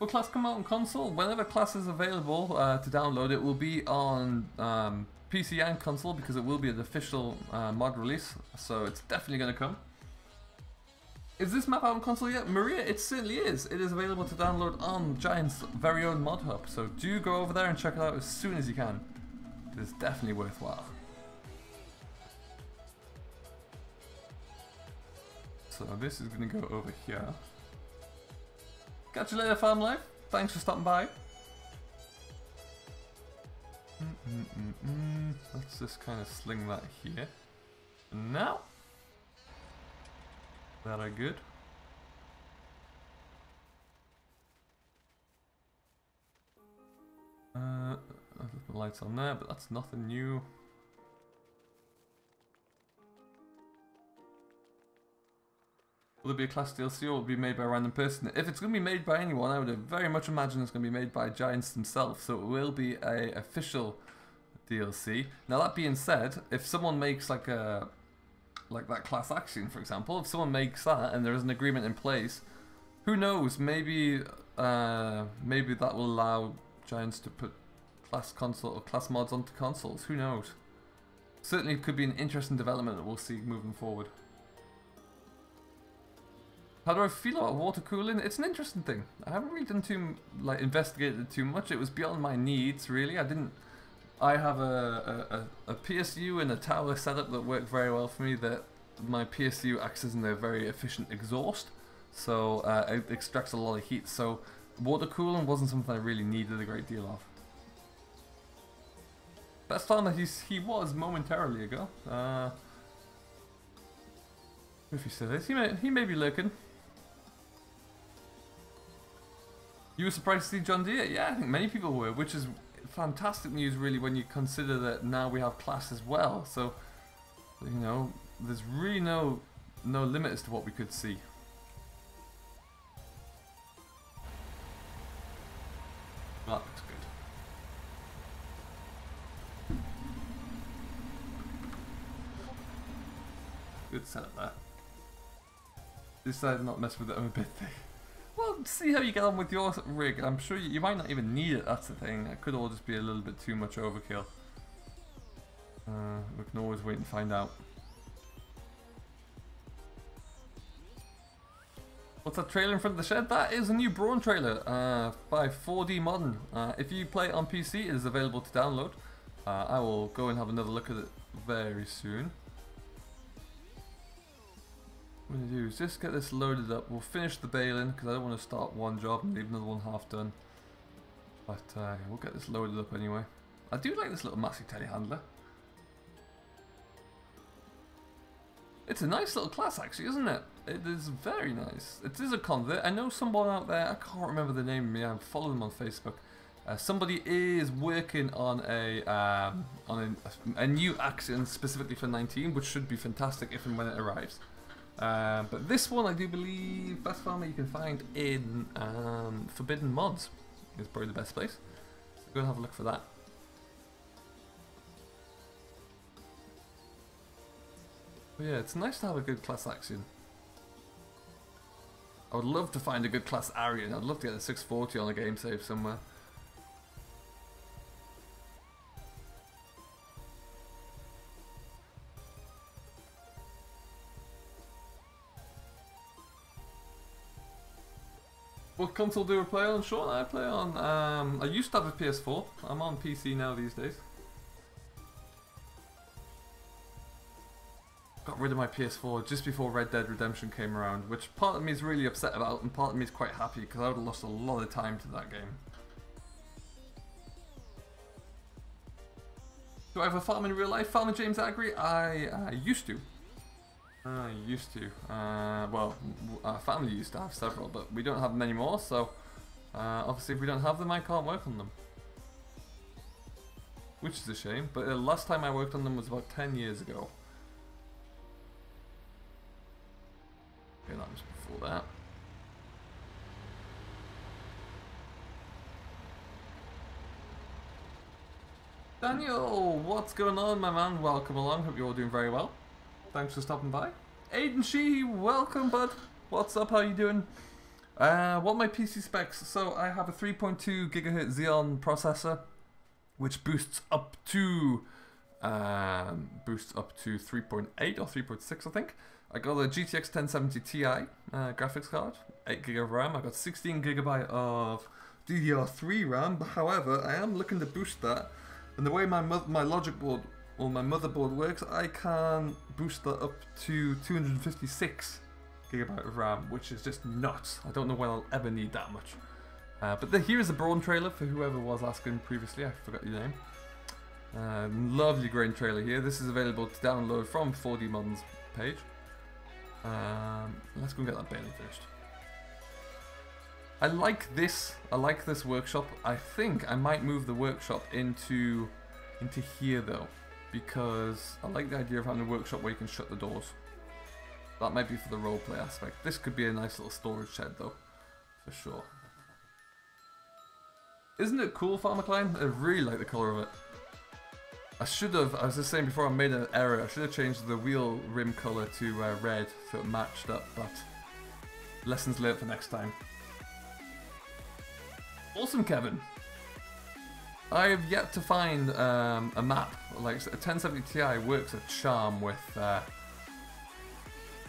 [SPEAKER 1] Will class come out on console? Whenever class is available to download, it will be on PC and console because it will be an official mod release, so it's definitely going to come. Is this map out on console yet? Maria, it certainly is. It is available to download on Giant's very own mod hub, so do go over there and check it out as soon as you can. It is definitely worthwhile. So this is going to go over here. Catch you later, Farm Life. Thanks for stopping by. Let's just kind of sling that here. And now, that are good. I'll put the lights on there, but that's nothing new. Will it be a class DLC or will it be made by a random person? If it's going to be made by anyone, I would very much imagine it's going to be made by Giants themselves, so it will be a official DLC. Now that being said, if someone makes like that class action, for example, if someone makes that and there is an agreement in place, who knows, maybe maybe that will allow Giants to put class console or class mods onto consoles, who knows. Certainly it could be an interesting development that we'll see moving forward. How do I feel about water cooling? It's an interesting thing. I haven't really done investigated it too much. It was beyond my needs, really. I have a PSU and a tower setup that worked very well for me. That my PSU acts as a very efficient exhaust, so it extracts a lot of heat. So water cooling wasn't something I really needed a great deal of. Best farmer he was momentarily ago. If he still is, he may be lurking. You were surprised to see John Deere? Yeah, I think many people were, which is fantastic news really when you consider that now we have class as well. So, you know, there's really no limit as to what we could see. That looks good. Good setup there. Decided not to mess with it a bit there. Well, see how you get on with your rig. I'm sure you might not even need it, that's the thing. It could all just be a little bit too much overkill. We can always wait and find out. What's that trailer in front of the shed? That is a new Brawn trailer by 4D Modern. If you play it on PC, it is available to download. I will go and have another look at it very soon. What I'm going to do is just get this loaded up. We'll finish the baling because I don't want to start one job and leave another one half done. But we'll get this loaded up anyway. I do like this little Massey telehandler. It's a nice little class actually, isn't it? It is very nice. It is a convert. I know someone out there, I can't remember the name of me, I follow them on Facebook. Somebody is working on a new action specifically for 19, which should be fantastic if and when it arrives. But this one I do believe best farmer you can find in Forbidden Mods is probably the best place. So go and have a look for that. But yeah, it's nice to have a good class action. I would love to find a good class Arian. I'd love to get a 640 on a game save somewhere. What console do I play on, Sean? I play on, I used to have a PS4. I'm on PC now these days. Got rid of my PS4 just before Red Dead Redemption came around, which part of me is really upset about and part of me is quite happy because I would have lost a lot of time to that game. Do I have a farm in real life? Farmer James Agri? I used to. Well, our family used to have several, but we don't have them anymore, so obviously if we don't have them, I can't work on them. Which is a shame, but the last time I worked on them was about 10 years ago. Okay, that was before that. Daniel, what's going on, my man? Welcome along, hope you're all doing very well. Thanks for stopping by. Aiden Shee, welcome bud. What's up, how you doing? What are my PC specs? So I have a 3.2 gigahertz Xeon processor, which boosts up to 3.8 or 3.6, I think. I got a GTX 1070 Ti graphics card, 8 gig of RAM. I got 16 gigabyte of DDR3 RAM. But however, I am looking to boost that, and the way my logic board or my motherboard works, I can boost that up to 256 gigabyte of RAM, which is just nuts. I don't know when I'll ever need that much. But here is a Brawn trailer for whoever was asking previously. I forgot your name. Lovely grain trailer here. This is available to download from 4D Modern's page. Let's go and get that Baling finished. I like this workshop. I think I might move the workshop into here though, because I like the idea of having a workshop where you can shut the doors. That might be for the roleplay aspect. This could be a nice little storage shed though, for sure. Isn't it cool, Farmer Klein? I really like the colour of it. I was just saying before I made an error, I should have changed the wheel rim colour to red so it matched up, but lessons learned for next time. Awesome, Kevin! I have yet to find a map. Like a 1070 Ti works a charm with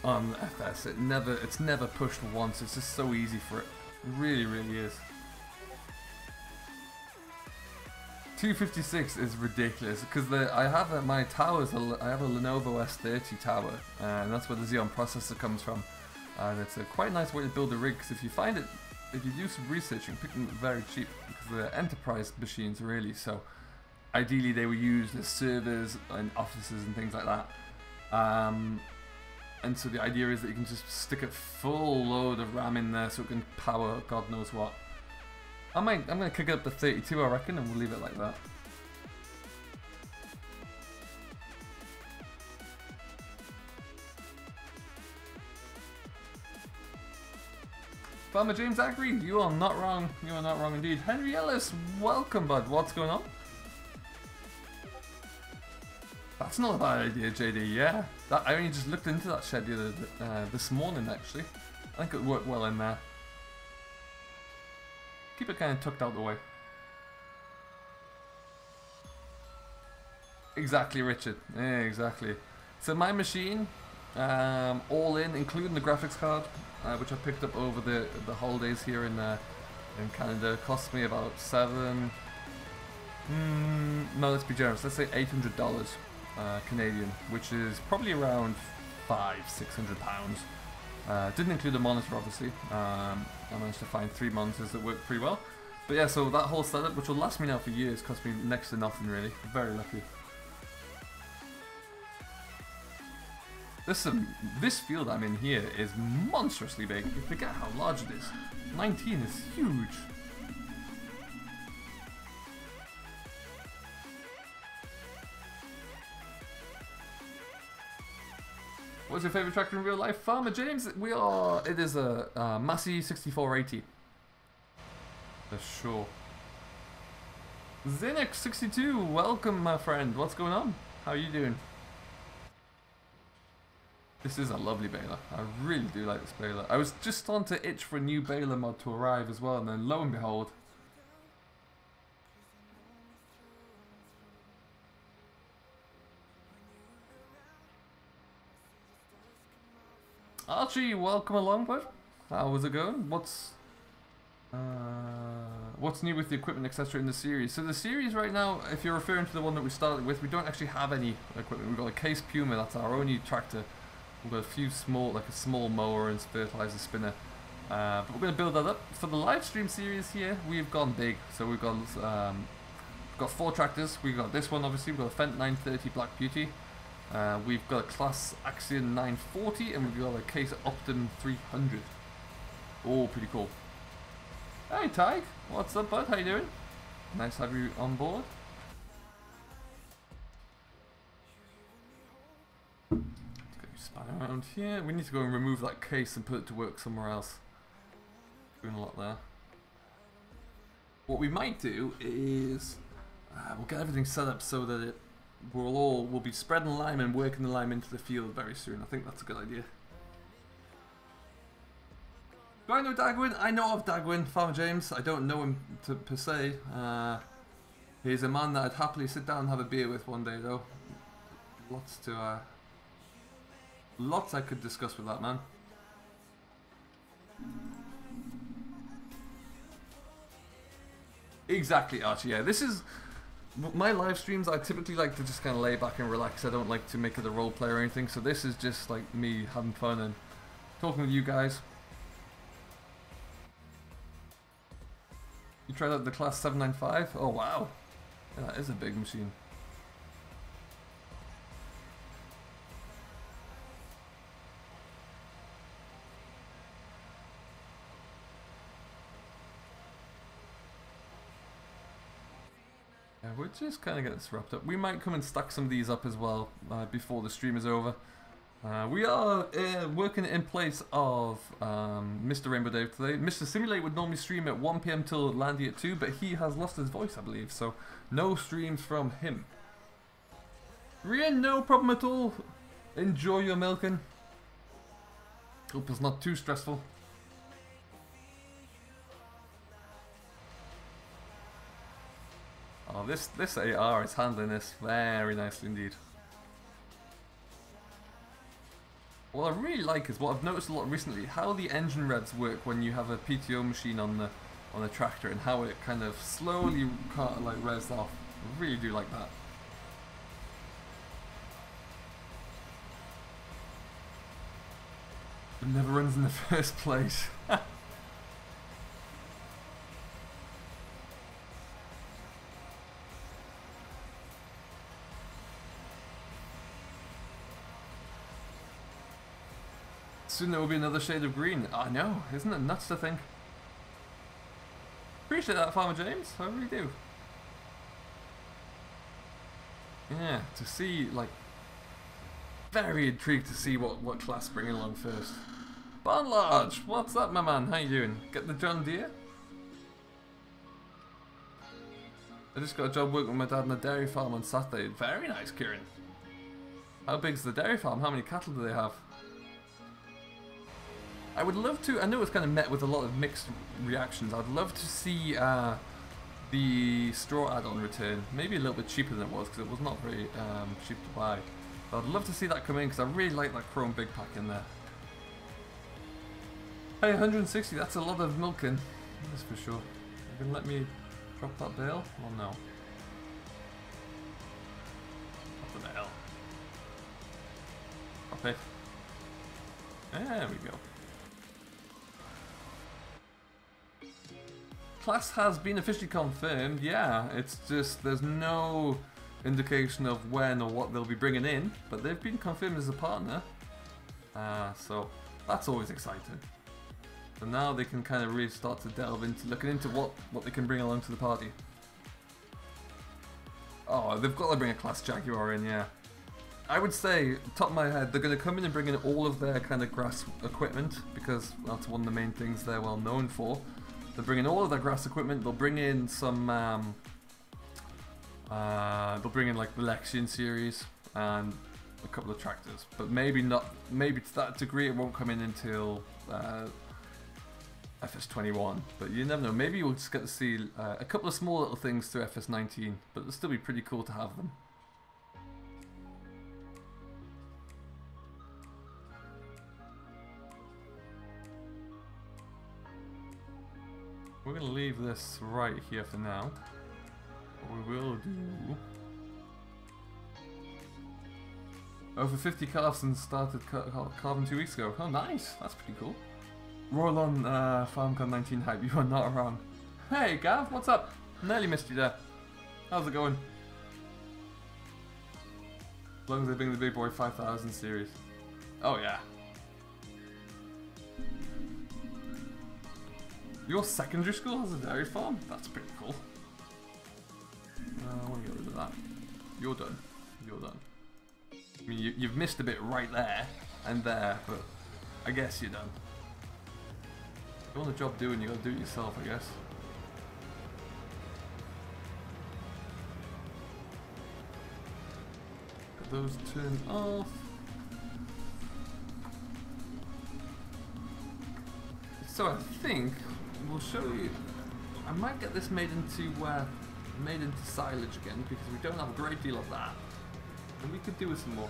[SPEAKER 1] on FS. It's never pushed once. It's just so easy for it. It really, really is. 256 is ridiculous because I have my towers. I have a Lenovo S30 tower, and that's where the Xeon processor comes from. And it's a quite nice way to build a rig, because if you do some research, you can pick them up very cheap because they're enterprise machines, really. So ideally, they were used as servers and offices and things like that. And so the idea is that you can just stick a full load of RAM in there so it can power God knows what. I'm gonna kick it up to 32, I reckon, and we'll leave it like that. Farmer James Agri, you are not wrong. You are not wrong indeed. Henry Ellis, welcome, bud. What's going on? That's not a bad idea, JD. Yeah, I only just looked into that shed this morning, actually. I think it worked well in there. Keep it kind of tucked out the way. Exactly, Richard. Yeah, exactly. So my machine, all in, including the graphics card, which I picked up over the holidays here in Canada, cost me about no, let's be generous. Let's say $800 Canadian, which is probably around £500–600. Didn't include a monitor, obviously. I managed to find 3 monitors that worked pretty well. But yeah, so that whole setup, which will last me now for years, cost me next to nothing really. Very lucky. This field I'm in here is monstrously big. You forget how large it is. 19 is huge. What's your favourite tractor in real life? Farmer James, it is a Massey 6480. For sure. Zinix62, welcome my friend. What's going on? How are you doing? This is a lovely baler. I really do like this baler. I was just on to itch for a new baler mod to arrive as well, and then lo and behold. Archie, welcome along, bud. How was it going? What's new with the equipment, etc. in the series? So the series right now, if you're referring to the one that we started with, we don't actually have any equipment. We've got a Case Puma, that's our only tractor. We've got a few small, a small mower and fertilizer spinner. But we're going to build that up. For the live stream series here, we've gone big. So we've got 4 tractors. We've got this one, obviously. We've got a Fendt 930 Black Beauty. We've got a Class Axion 940, and we've got a Case Optum 300. Oh, pretty cool. Hey, Tig. What's up, bud? How you doing? Nice to have you on board. Span around here. We need to go and remove that case and put it to work somewhere else. Doing a lot there. What we might do is we'll get everything set up so that we'll be spreading lime and working the lime into the field very soon. I think that's a good idea. Do I know Dagwin? I know of Dagwin, Farmer James. I don't know him per se. He's a man that I'd happily sit down and have a beer with one day, though. Lots I could discuss with that man. Exactly, Archie. Yeah, this is my live streams. I typically like to just kind of lay back and relax. I don't like to make it a role play or anything. So this is just like me having fun and talking with you guys. You tried out the class 795? Oh wow, yeah, that is a big machine. Yeah, we're just kind of getting this wrapped up. We might come and stack some of these up as well before the stream is over. We are working in place of Mr. Rainbow Dave today. Mr. Simulate would normally stream at 1 PM till Landy at 2, but he has lost his voice, I believe, so no streams from him. Rian, no problem at all. Enjoy your milking. Hope it's not too stressful. Oh, this AR is handling this very nicely indeed. What I really like is what I've noticed a lot recently, how the engine revs work when you have a PTO machine on the tractor and how it kind of slowly like revs off. I really do like that. It never runs in the first place. Soon there will be another shade of green. I know, isn't it nuts to think? Appreciate that, Farmer James. I really do. Yeah, to see, like, very intrigued to see what class bringing along first. Barn Large, what's up, my man? How you doing? Get the John Deere? I just got a job working with my dad on a dairy farm on Saturday. Very nice, Kieran. How big's the dairy farm? How many cattle do they have? I would love to, I know it's kind of met with a lot of mixed reactions. I'd love to see the straw add-on return. Maybe a little bit cheaper than it was because it was not very cheap to buy. But I'd love to see that come in because I really like that chrome big pack in there. Hey, 160, that's a lot of milking. That's for sure. You gonna let me drop that bale? Or no? What the hell? Drop it. There we go. Class has been officially confirmed, yeah, it's just there's no indication of when or what they'll be bringing in, but they've been confirmed as a partner, so that's always exciting. So now they can kind of really start to delve into looking into what they can bring along to the party. Oh, they've got to bring a Class Jaguar in, yeah. I would say, top of my head, they're going to come in and bring in all of their kind of grass equipment, because that's one of the main things they're well known for. They'll bring in all of their grass equipment. They'll bring in some. They'll bring in like the Lexion series and a couple of tractors, but maybe not. Maybe to that degree, it won't come in until FS21. But you never know. Maybe we'll just get to see a couple of small little things through FS19, but it'll still be pretty cool to have them. We're going to leave this right here for now. What we will do... Over 50 calves and started calving 2 weeks ago. Oh, nice. That's pretty cool. Roll on FarmCon 19 hype. You are not wrong. Hey, Gav. What's up? Nearly missed you there. How's it going? As long as they bring the big boy 5000 series. Oh, yeah. Your secondary school has a dairy farm? That's pretty cool. I want to get rid of that. You're done. You're done. I mean, you've missed a bit right there and there, but I guess you're done. If you want a job doing, you gotta do it yourself, I guess. Get those turned off. So I think we'll show you. I might get this made into silage again because we don't have a great deal of that, and we could do with some more.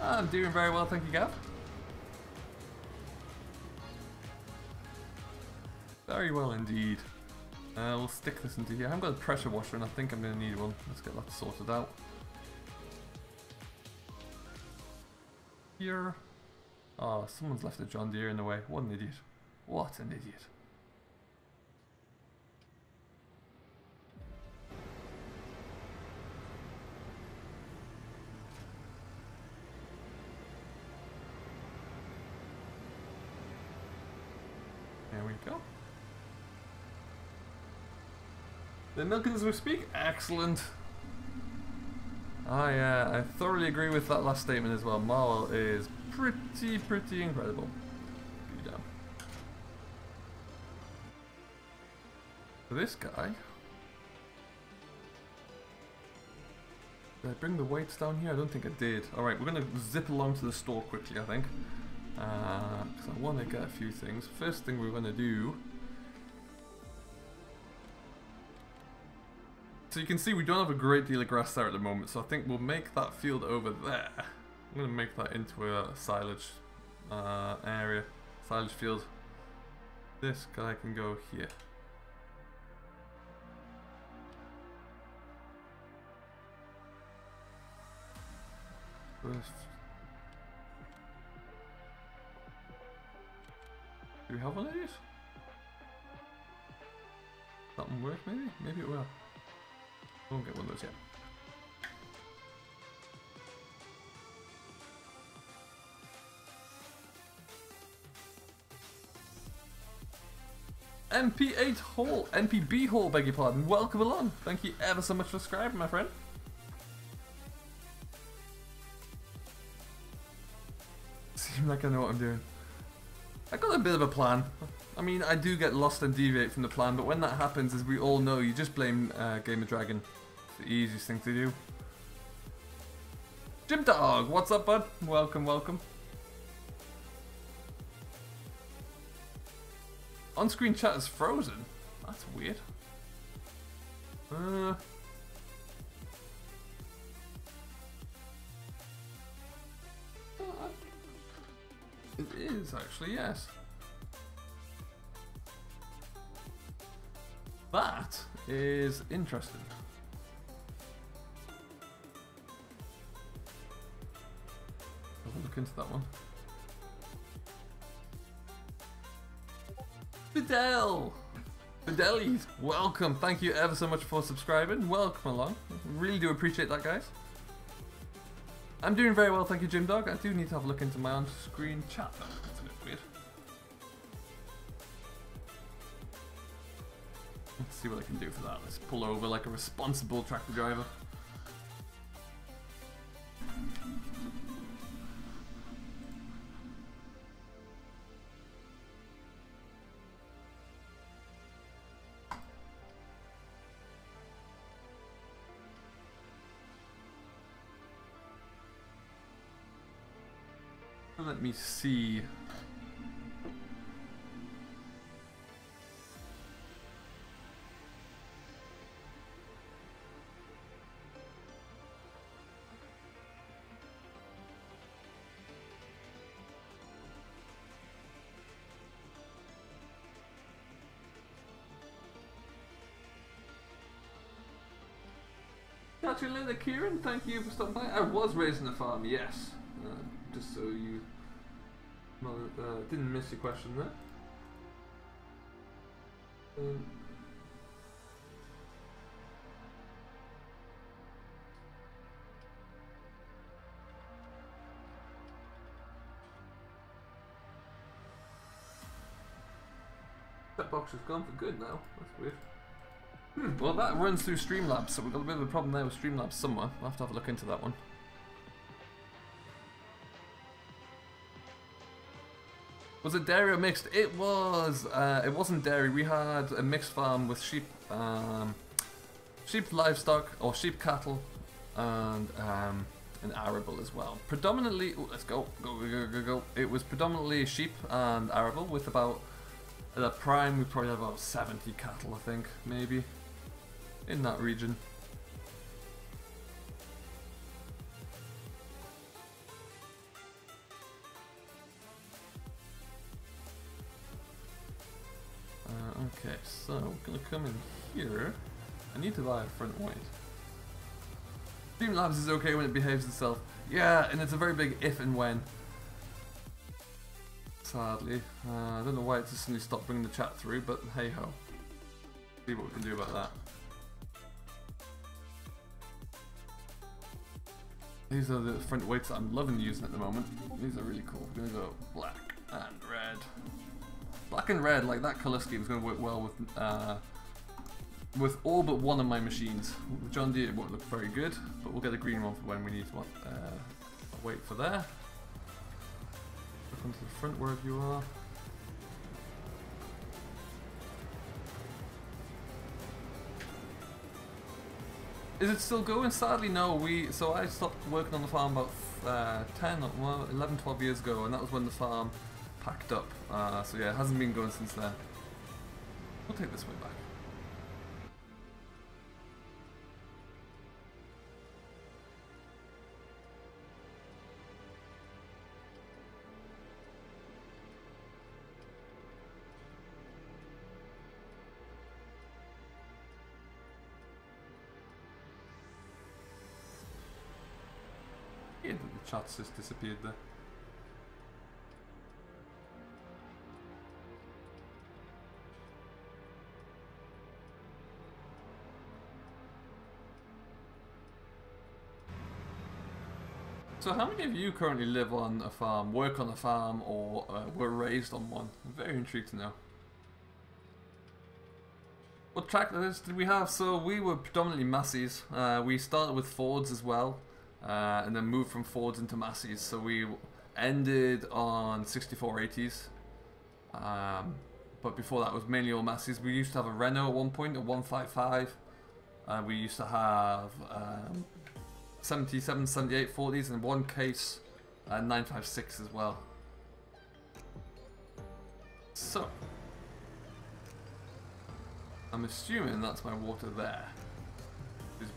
[SPEAKER 1] I'm doing very well, thank you, Gav. Very well indeed. We'll stick this into here. I haven't got a pressure washer, and I think I'm going to need one. Let's get that sorted out. Here. Oh, someone's left a John Deere in the way. What an idiot. What an idiot. There we go. They're milking as we speak. Excellent. I thoroughly agree with that last statement as well. Marwell is pretty incredible. Good down. For this guy, did I bring the weights down here? I don't think I did. Alright, we're going to zip along to the store quickly, I think. Because I want to get a few things. First thing we're going to do... So you can see we don't have a great deal of grass there at the moment, so I think we'll make that field over there. I'm going to make that into a silage area, silage field. This guy can go here. Do we have one of these? That one work maybe? Maybe it will. I won't get one of those yet. MP8 Hall, NPB Hall, beg your pardon. Welcome along. Thank you ever so much for subscribing, my friend. Seem like I know what I'm doing. I got a bit of a plan. I mean, I do get lost and deviate from the plan, but when that happens, as we all know, you just blame Game of Dragon. It's the easiest thing to do. Jim Dog, what's up, bud? Welcome, welcome. On-screen chat is frozen. That's weird. It is actually, yes. That is interesting. I'll look into that one. Fidel! Fidelies, welcome. Thank you ever so much for subscribing. Welcome along. Really do appreciate that, guys. I'm doing very well, thank you, Jim Dog. I do need to have a look into my on-screen chat though. That's a bit weird. Let's see what I can do for that. Let's pull over like a responsible tractor driver. Let me see. Catch you later, Kieran. Thank you for stopping by. I was raising a farm, yes. Just so you didn't miss your question there. That box is gone for good now. That's weird. Well, that runs through Streamlabs, so we've got a bit of a problem there with Streamlabs somewhere. I'll have to have a look into that one. Was it dairy or mixed? It was. It wasn't dairy. We had a mixed farm with sheep, sheep livestock or sheep cattle, and an arable as well. Predominantly, let's go. It was predominantly sheep and arable with about At a prime, we probably have about 70 cattle, I think, maybe, in that region. Okay, so we're gonna come in here. I need to buy a front weight. Streamlabs is okay when it behaves itself. Yeah, and it's a very big if and when. Sadly. I don't know why it just suddenly stopped bringing the chat through, but hey ho. See what we can do about that. These are the front weights that I'm loving using at the moment. These are really cool. We're gonna go black and red. Black and red, like that colour scheme, is going to work well with all but one of my machines. With John Deere it won't look very good, but we'll get a green one for when we need one. I'll wait for there. Look onto the front wherever you are. Is it still going? Sadly, no. So I stopped working on the farm about 11, 12 years ago, and that was when the farm packed up. So yeah, it hasn't been going since then. We'll take this way back. Yeah, the chat's just disappeared there. So how many of you currently live on a farm, work on a farm, or were raised on one? I'm very intrigued to know. What tractors did we have? So we were predominantly Massey's. We started with Fords as well, and then moved from Fords into Massey's. So we ended on 6480s. But before that was mainly all Massey's. We used to have a Renault at one point, a 155. We used to have 77, 78, 40s, and one case 956 as well. So I'm assuming that's my water there. There's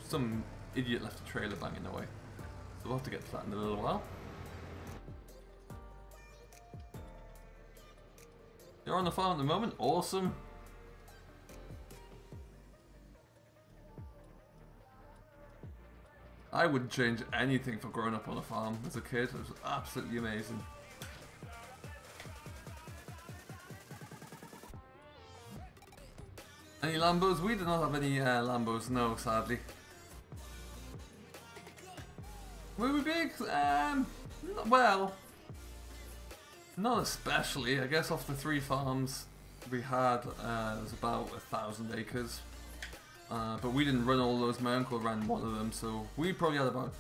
[SPEAKER 1] some idiot left a trailer banging away. So we'll have to get to that in a little while. You're on the farm at the moment, awesome. I wouldn't change anything for growing up on a farm as a kid. It was absolutely amazing. Any Lambos? We did not have any Lambos, no, sadly. Were we big? Well, not especially. I guess off the 3 farms we had, it was about 1,000 acres. But we didn't run all those. My uncle ran one of them, so we probably had about,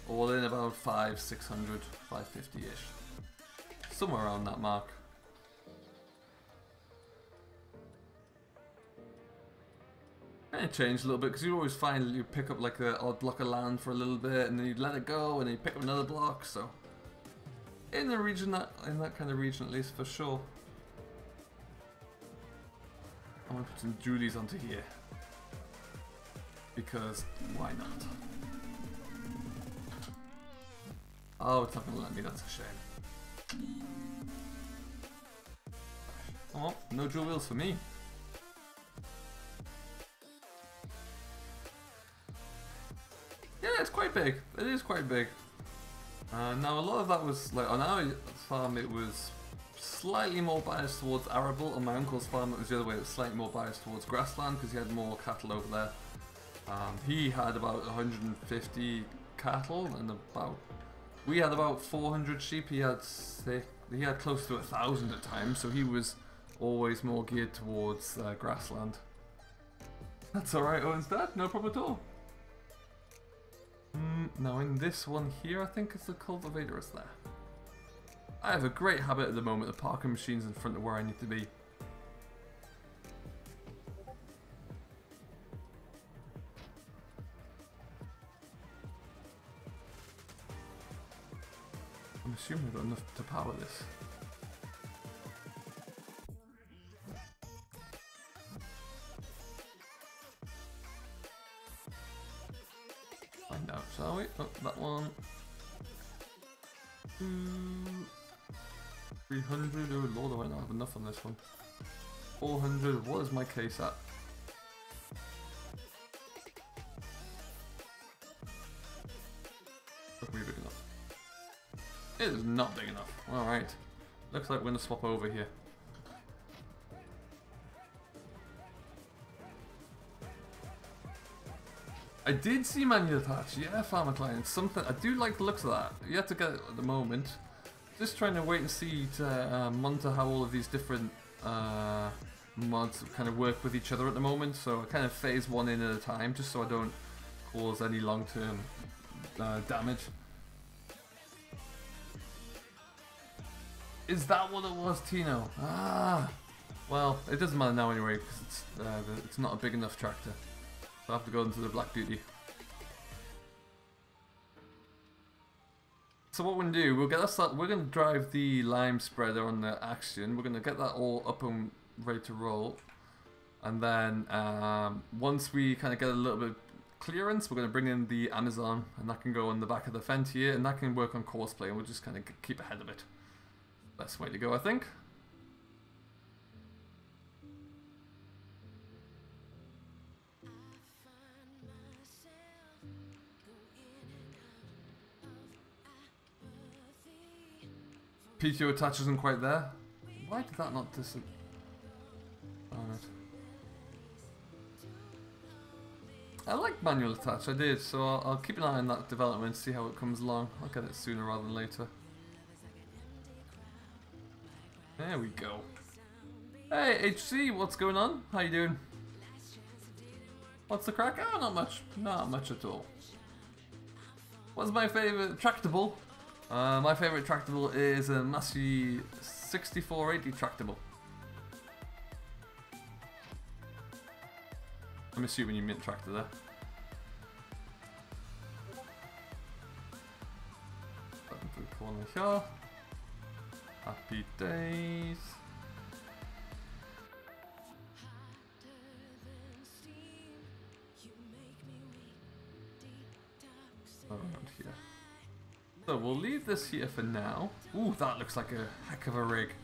[SPEAKER 1] all in, about 500, 600, 550-ish. Somewhere around that mark. And it changed a little bit, because you always find you pick up like an odd block of land for a little bit, and then you'd let it go, and then you pick up another block, so... In the region, in that kind of region at least, for sure. I'm going to put some Julies onto here. Because why not? Oh, it's not going to let me, that's a shame. Oh, no dual wheels for me. Yeah, it's quite big. It is quite big. Now a lot of that was, like, on our farm it was slightly more biased towards arable. On my uncle's farm it was the other way, it was slightly more biased towards grassland because he had more cattle over there. He had about 150 cattle and we had about 400 sheep. He had close to 1,000 at times, so he was always more geared towards grassland. That's alright, Owen's dad, no problem at all. Now in this one here, I think it's the cultivator is there. I have a great habit at the moment of parking machines in front of where I need to be. I'm assuming I've got enough to power this. Oh, that one. 300. Oh lord, I might not have enough on this one. 400. What is my case at? Look, we big enough. It is not big enough. Alright. Looks like we're gonna swap over here. I did see manual attach, yeah, farmer clients. Something I do like the looks of that. You have to get it at the moment. Just trying to wait and see to monitor how all of these different mods kind of work with each other at the moment. So I kind of phase one in at a time, just so I don't cause any long-term damage. Is that what it was, Tino? Ah, well, it doesn't matter now anyway because it's not a big enough tractor. So I have to go into the Black Beauty. So what we're gonna do, we're gonna drive the lime spreader on the action. We're gonna get that all up and ready to roll, and then once we kind of get a little bit of clearance, we're gonna bring in the Amazon, and that can go on the back of the fence here, and that can work on Courseplay, and we'll just kind of keep ahead of it. Best way to go, I think. PTO attach isn't quite there. Why did that not dis... Oh, no. I like manual attach, I did, so I'll keep an eye on that development, see how it comes along. I'll get it sooner rather than later. There we go. Hey HC, what's going on? How you doing? What's the crack? Oh, not much. Not much at all. What's my favourite tractable? My favourite tractable is a Massey 6480 tractable. I'm assuming you meant tractor there. Button to the corner here. Happy days. Around here. So we'll leave this here for now. Ooh, that looks like a heck of a rig.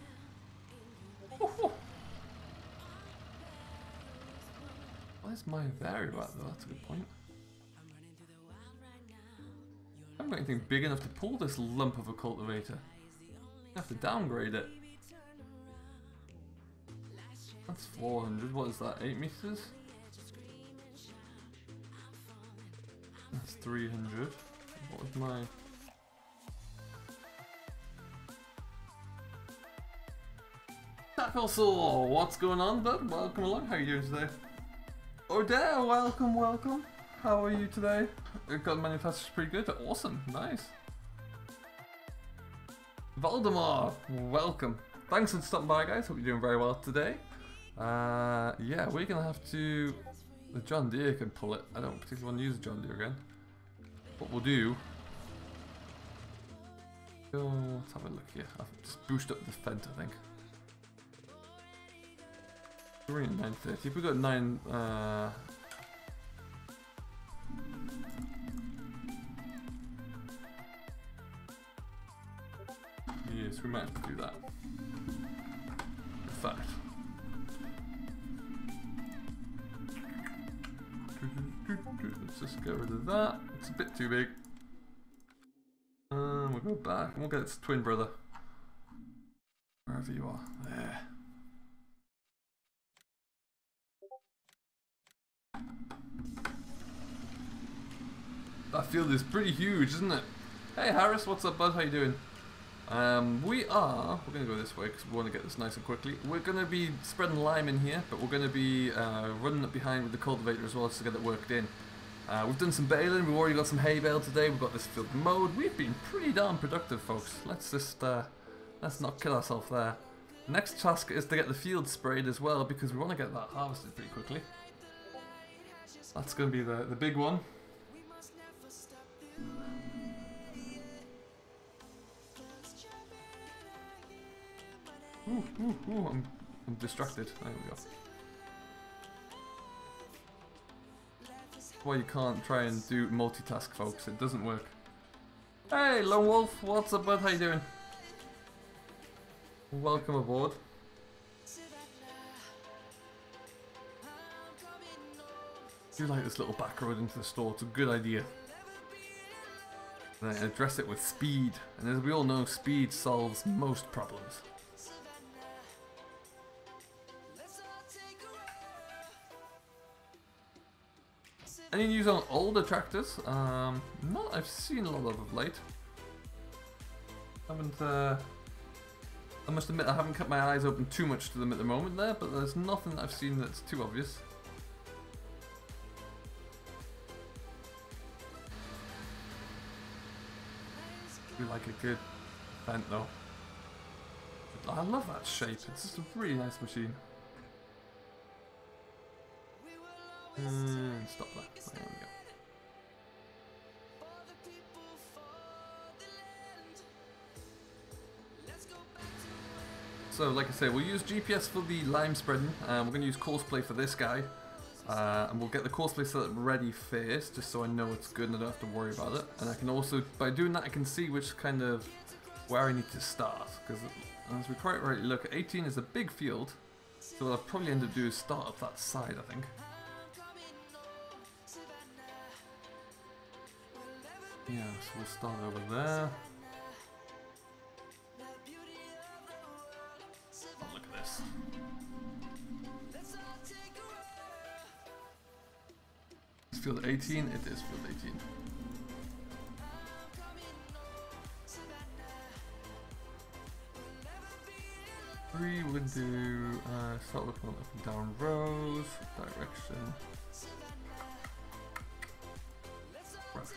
[SPEAKER 1] Where's my variable at though? That's a good point. I haven't got anything big enough to pull this lump of a cultivator. I have to downgrade it. That's 400. What is that? 8 meters? That's 300. What was my... Tackle Saw! What's going on, bud? Welcome along. How are you doing today? Odell, welcome, welcome. How are you today? Got manufactured pretty good. Awesome, nice. Valdemar, welcome. Thanks for stopping by, guys. Hope you're doing very well today. Yeah, we're gonna have to. The John Deere can pull it. I don't particularly want to use the John Deere again. What we'll do. Let's have a look here. I'll just boost up the fence, I think. We're in 930. If we got 9. Yes, we might have to do that. In fact. Let's just get rid of that. It's a bit too big. We'll go back and we'll get its twin brother. Wherever you are. There. That field is pretty huge, isn't it? Hey Harris, what's up, bud? How you doing? We're gonna go this way because we want to get this nice and quickly. We're gonna be spreading lime in here, but we're gonna be running it behind with the cultivator as well just to get it worked in. We've done some baling. We've already got some hay bale today. We've got this field mowed. We've been pretty darn productive, folks. Let's just let's not kill ourselves there. Next task is to get the field sprayed as well because we want to get that harvested pretty quickly. That's gonna be the big one. Ooh, I'm distracted. There we go. why you can't try and do multitask, folks. It doesn't work. Hey, Lone Wolf, what's up, bud? How you doing? Welcome aboard. I do like this little back road into the store. It's a good idea. And I address it with speed. And as we all know, speed solves most problems. Any news on older tractors? Not I've seen a lot of late. I must admit I haven't kept my eyes open too much to them at the moment there, but there's nothing I've seen that's too obvious. We like a good vent though. I love that shape, it's just a really nice machine. Stop that. There we go. So, like I say, we'll use GPS for the lime spreading. We're going to use Courseplay for this guy. And we'll get the Courseplay set up ready first, just so I know it's good and I don't have to worry about it. And I can also, by doing that, I can see which kind of, where I need to start. Because as we quite rightly look, 18 is a big field. So what I'll probably end up doing is start up that side, I think. Yeah, so we'll start over there. Oh, look at this. It's field 18, it is field 18. We're going to do, start looking up and down rows, direction. Right.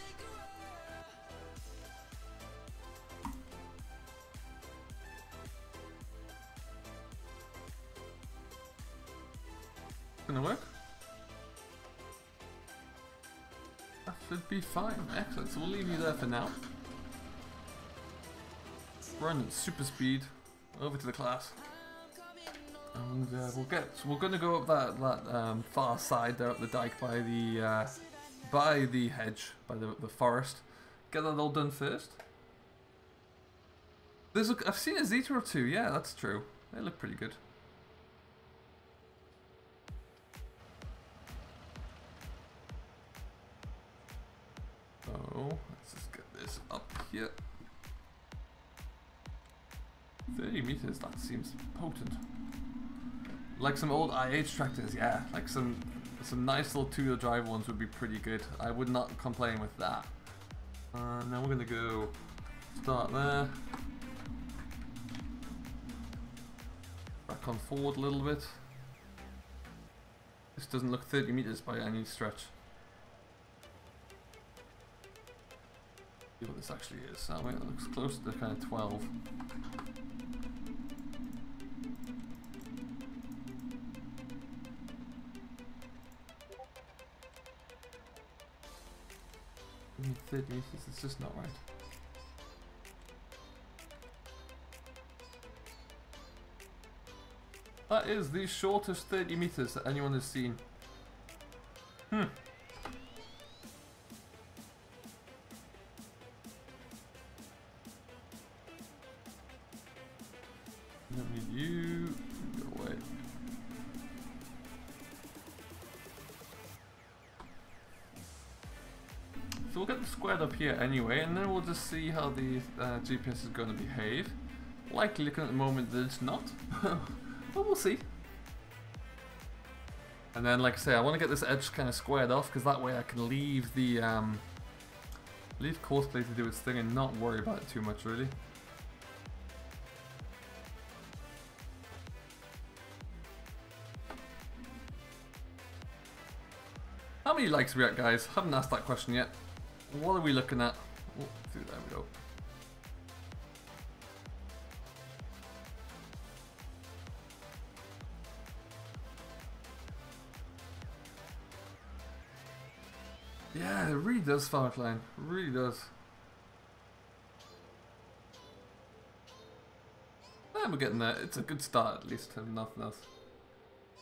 [SPEAKER 1] Gonna work? That should be fine. Excellent. So we'll leave you there for now. Run at super speed over to the class, and we're gonna go up that far side there up the dike by the hedge, by the forest. Get that all done first. I've seen a Zeta or two. Yeah, that's true. They look pretty good. So let's just get this up here. 30 meters, that seems potent. Like some old IH tractors, yeah. Like some nice little two-wheel drive ones would be pretty good. I would not complain with that. Now we're gonna go start there. Back on forward a little bit. This doesn't look 30 meters by any stretch. See what this actually is. So it looks close to kind of 12. I mean, 30 meters, it's just not right. That is the shortest 30 meters that anyone has seen. Don't need you. Go away. So we'll get this squared up here anyway, and then we'll just see how the GPS is going to behave. Likely looking at the moment that it's not, but we'll see. And then, like I say, I want to get this edge kind of squared off, because that way I can leave the leave Courseplay to do its thing and not worry about it too much, really. How many likes are we at, guys? Haven't asked that question yet. What are we looking at? Oh, there we go. Yeah, it really does, Farcline. It really does. Yeah, we're getting there. It's a good start, at least, if nothing else.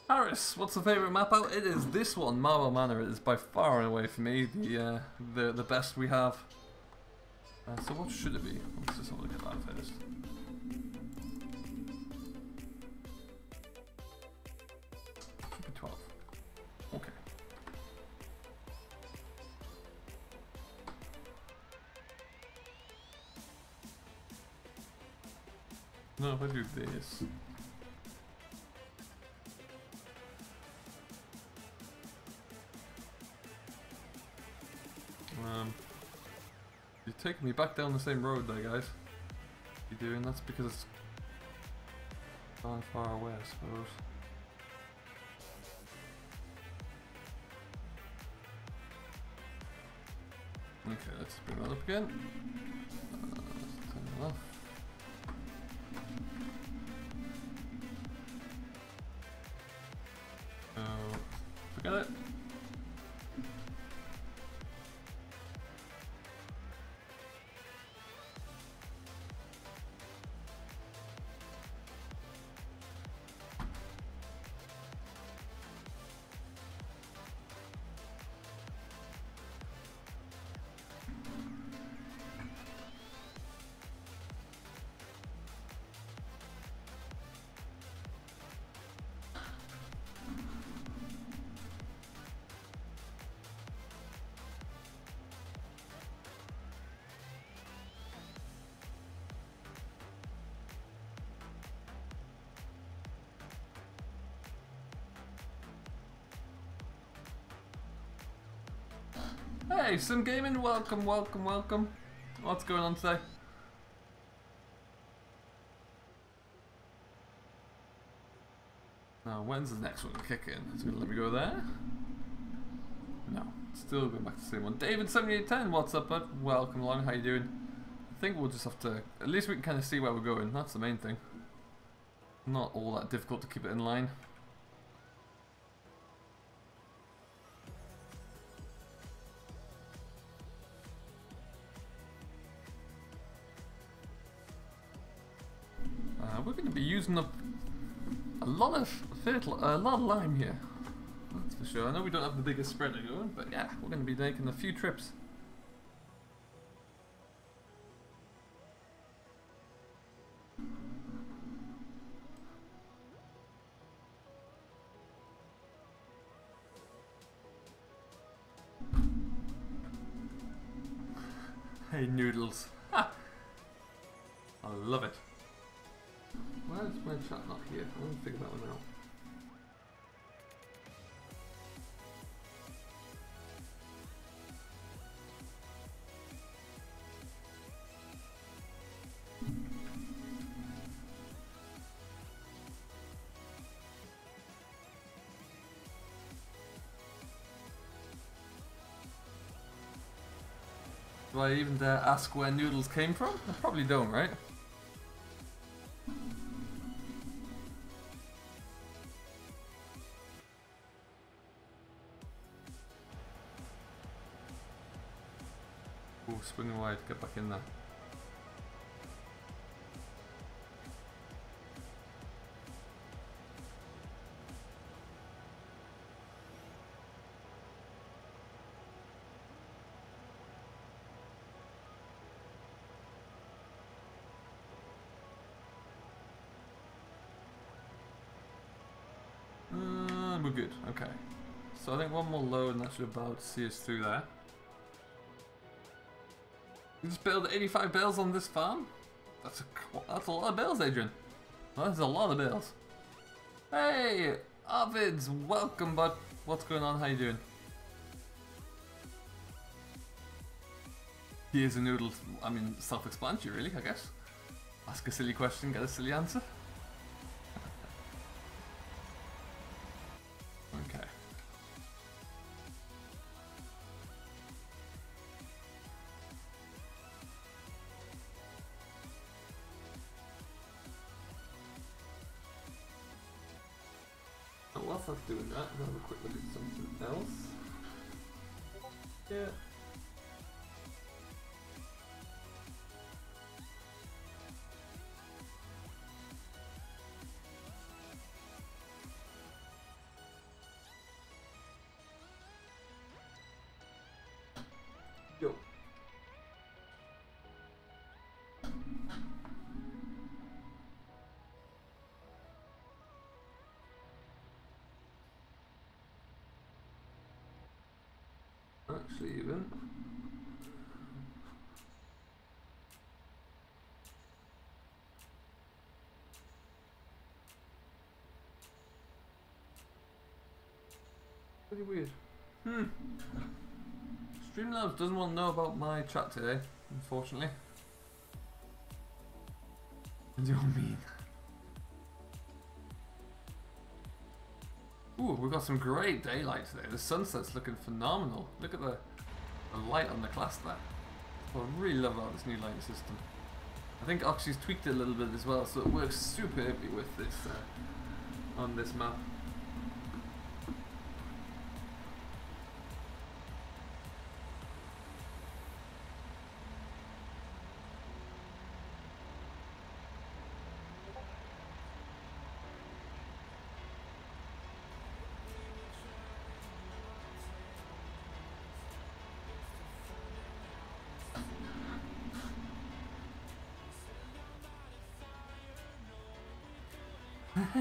[SPEAKER 1] Harris, what's the favourite map out? It is this one, Marwell Manor. It is by far and away for me the best we have. So what should it be? Let's just have a look at that first. Should be 12. Okay. No, if I do this. You're taking me back down the same road there, guys. What you doing? That's because it's gone far away, I suppose. Okay, let's bring that up again. Let's turn that off. Forget it. Hey, Sim Gaming, welcome, welcome, welcome. What's going on today? Now, when's the next one to kick in? Is it going to let me go there? No, still going back to the same one. David7810, what's up, bud? Welcome along, how you doing? I think we'll just have to, at least we can kind of see where we're going, that's the main thing. Not all that difficult to keep it in line. We're going to be using up a lot of lime here. That's for sure. I know we don't have the biggest spreader going, but yeah, we're going to be making a few trips. Hey, noodles. Ha! I love it. Why is my chat not here? I want to figure that one out. Do I even dare ask where noodles came from? I probably don't, right? Ooh, swing wide, get back in there. We're good, okay. So I think one more load and that should about see us through there. You just build 85 bales on this farm? That's a lot of bales, Adrian. That's a lot of bales. Hey, Arvids, welcome, bud. What's going on? How you doing? Here's a noodle. I mean, self-explanatory, really, I guess. Ask a silly question, get a silly answer. Okay. So whilst I'm doing that, I'll have a quick look at something else. Yeah. actually, even. Pretty weird. Streamlabs doesn't want to know about my chat today, unfortunately. What do you mean? Ooh, we've got some great daylight today. The sunset's looking phenomenal. Look at the light on the class there. I really love about this new lighting system. I think Oxy's tweaked it a little bit as well, so it works superbly with this on this map.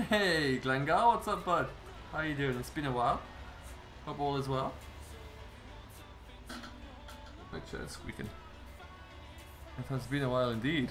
[SPEAKER 1] Hey Glengar, what's up bud? How you doing? It's been a while. Hope all is well. Make sure it's squeaking. It has been a while indeed.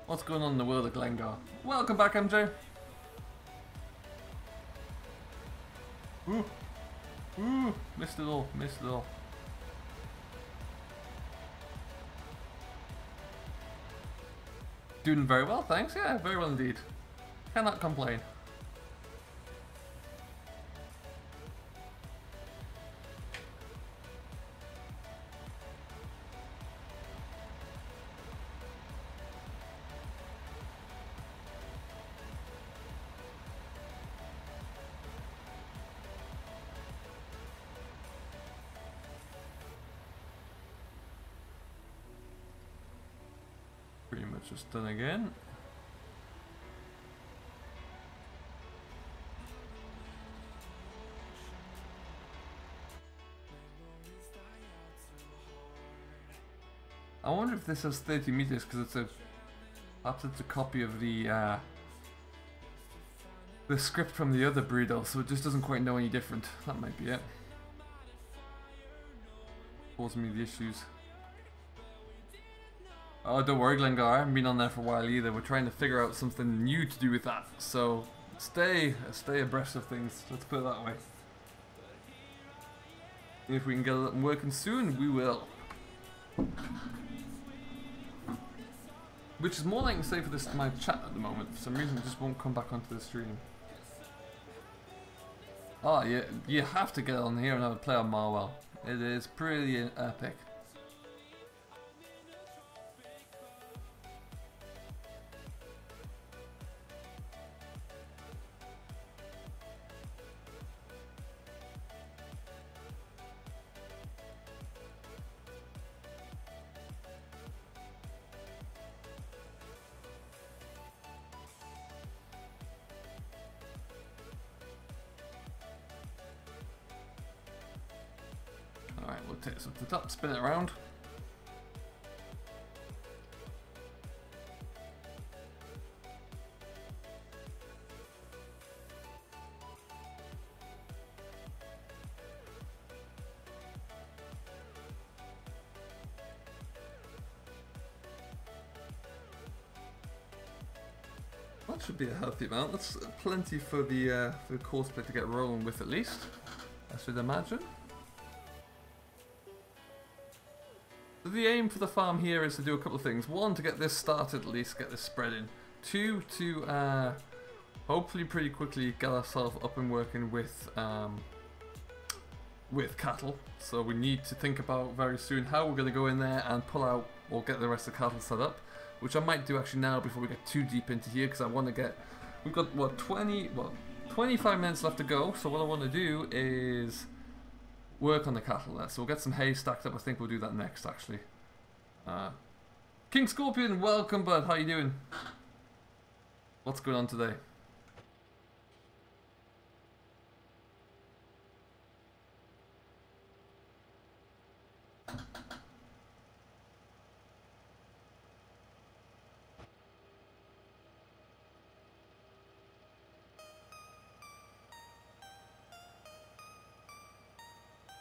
[SPEAKER 1] What's going on in the world of Glengar? Welcome back, MJ. Ooh, ooh, missed it all, missed it all. Doing very well, thanks. Yeah, very well indeed. Cannot complain. Pretty much just done again. I wonder if this has 30 meters because perhaps it's a copy of the script from the other breeder, so it just doesn't quite know any different. That might be it. Causing me the issues. Oh, don't worry, Glengar. I haven't been on there for a while either. We're trying to figure out something new to do with that. So stay abreast of things. Let's put it that way. If we can get it working soon, we will. Which is more than I can say for this my chat at the moment. For some reason, it just won't come back onto the stream. Oh, yeah, you have to get on here and have a play on Marwell. It is pretty epic. Alright, we'll take this up to the top, spin it around. That should be a healthy amount. That's plenty for the Courseplay to get rolling with at least, I should imagine. So the aim for the farm here is to do a couple of things. One, to get this started at least, get this spreading. Two, to hopefully pretty quickly get ourselves up and working with cattle. So we need to think about very soon how we're going to go in there and pull out or get the rest of the cattle set up. Which I might do actually now before we get too deep into here, because I want to get... We've got, what, 25 minutes left to go, so what I want to do is work on the cattle there. So we'll get some hay stacked up. I think we'll do that next, actually. King Scorpion, welcome, bud. How you doing? What's going on today?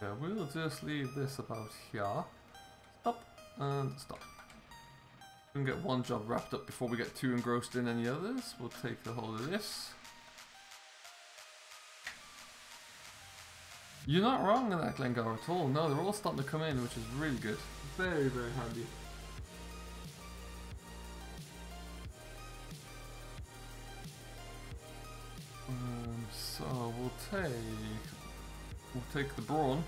[SPEAKER 1] Yeah, we'll just leave this about here. Stop and stop. We can get one job wrapped up before we get too engrossed in any others. We'll take the hold of this. You're not wrong in that, Glengar, at all. No, they're all starting to come in, which is really good. Very, very handy. So we'll take the brawn.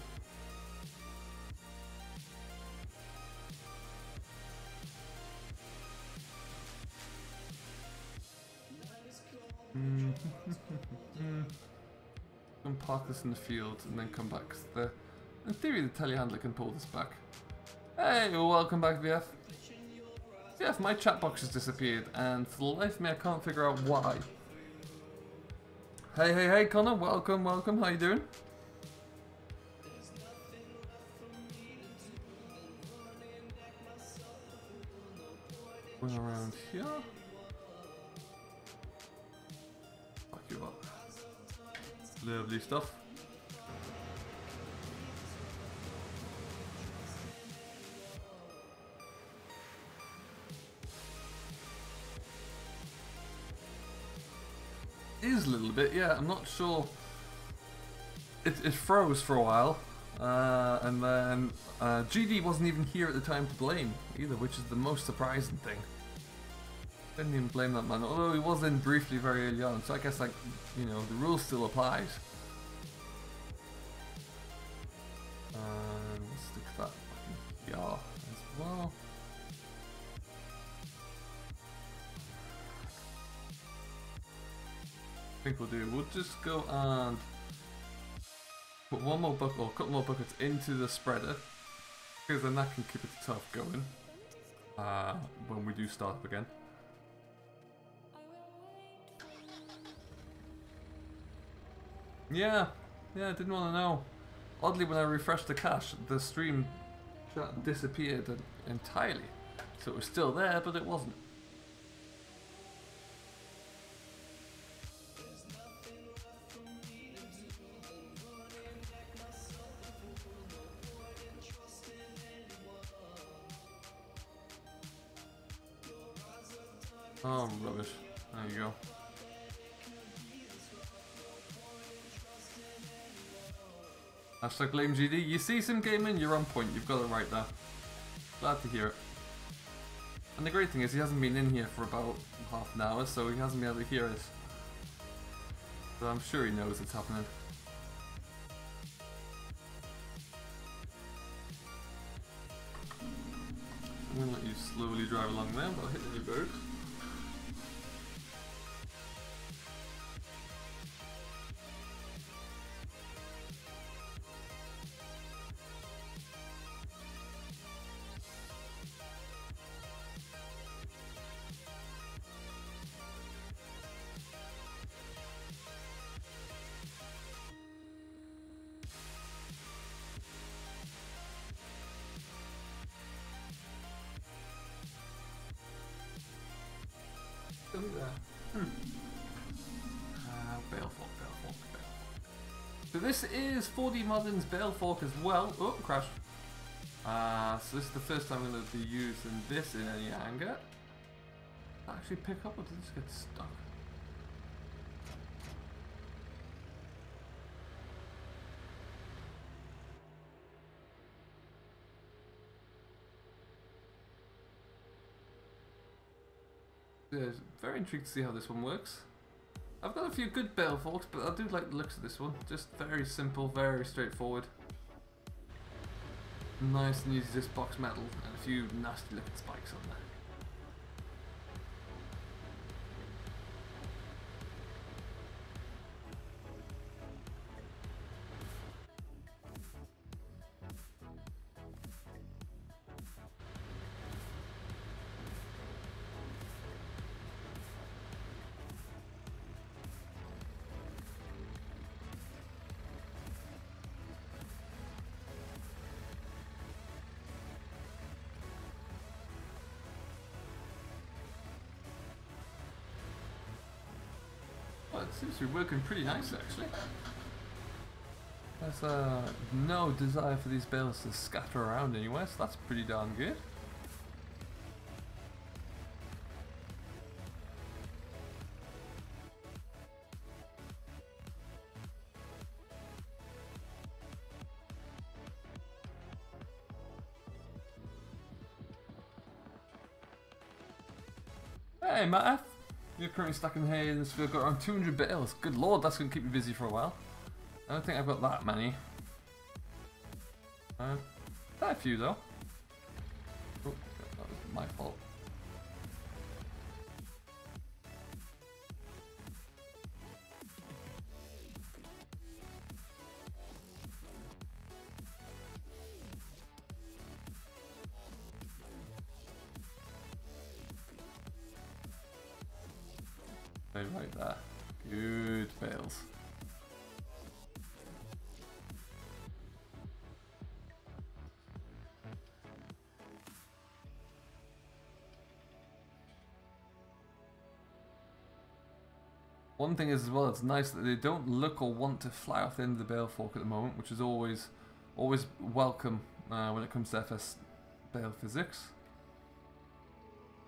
[SPEAKER 1] And park this in the field and then come back. In theory, the telehandler can pull this back. Hey, welcome back, VF. VF, my chat box has disappeared, and for the life of me, I can't figure out why. Hey, Connor, welcome. How you doing? Going around here. Fuck you up. Lovely stuff. Is a little bit, yeah. I'm not sure. It froze for a while, and then GD wasn't even here at the time to blame either, which is the most surprising thing. Didn't even blame that man, although he was in briefly very early on, so I guess, like, you know, the rule still applies. And we'll stick that fucking yar as well. I think we'll just go and put one more bucket, or a couple more buckets into the spreader, because then that can keep it tough going when we do start up again. Yeah, I didn't want to know. Oddly, when I refreshed the cache, the stream chat disappeared entirely. So it was still there, but it wasn't. Oh, rubbish. There you go. Hashtag blame GD. You see some gaming, you're on point. You've got it right there. Glad to hear it. And the great thing is he hasn't been in here for about half an hour, so he hasn't been able to hear us. So I'm sure he knows it's happening. I'm going to let you slowly drive along there without hitting your bird. Balefolk. So this is 4D Modern's Balefolk as well. Oh, crash. So this is the first time I'm going to be using this in any anger. Actually pick up, or did this get stuck? Yeah, very intrigued to see how this one works. I've got a few good Balefolks, but I do like the looks of this one. Just very simple, very straightforward. Nice and easy, just box metal, and a few nasty looking spikes on there. Well, it seems to be working pretty nice actually. There's no desire for these bales to scatter around anywhere, so that's pretty darn good. Hey Matt, you're currently stacking hay in this field, got around 200 bales. Good lord, that's going to keep you busy for a while. I don't think I've got that many. Quite a few though. Oh, that was my fault. Right there. Good bales. One thing is as well, it's nice that they don't look or want to fly off the end of the bale fork at the moment, which is always welcome when it comes to FS bale physics.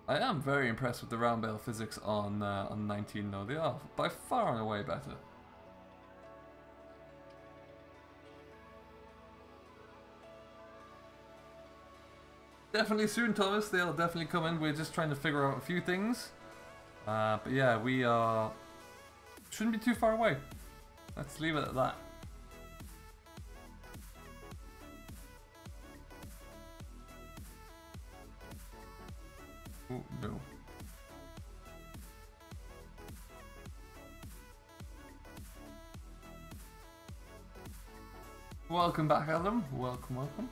[SPEAKER 1] I am very impressed with the round bale physics on 19 though. They are by far and away better. Definitely soon, Thomas. They'll definitely come in. We're just trying to figure out a few things. But yeah, we are... shouldn't be too far away. Let's leave it at that. Oh, no. Welcome back, Adam. Welcome, welcome.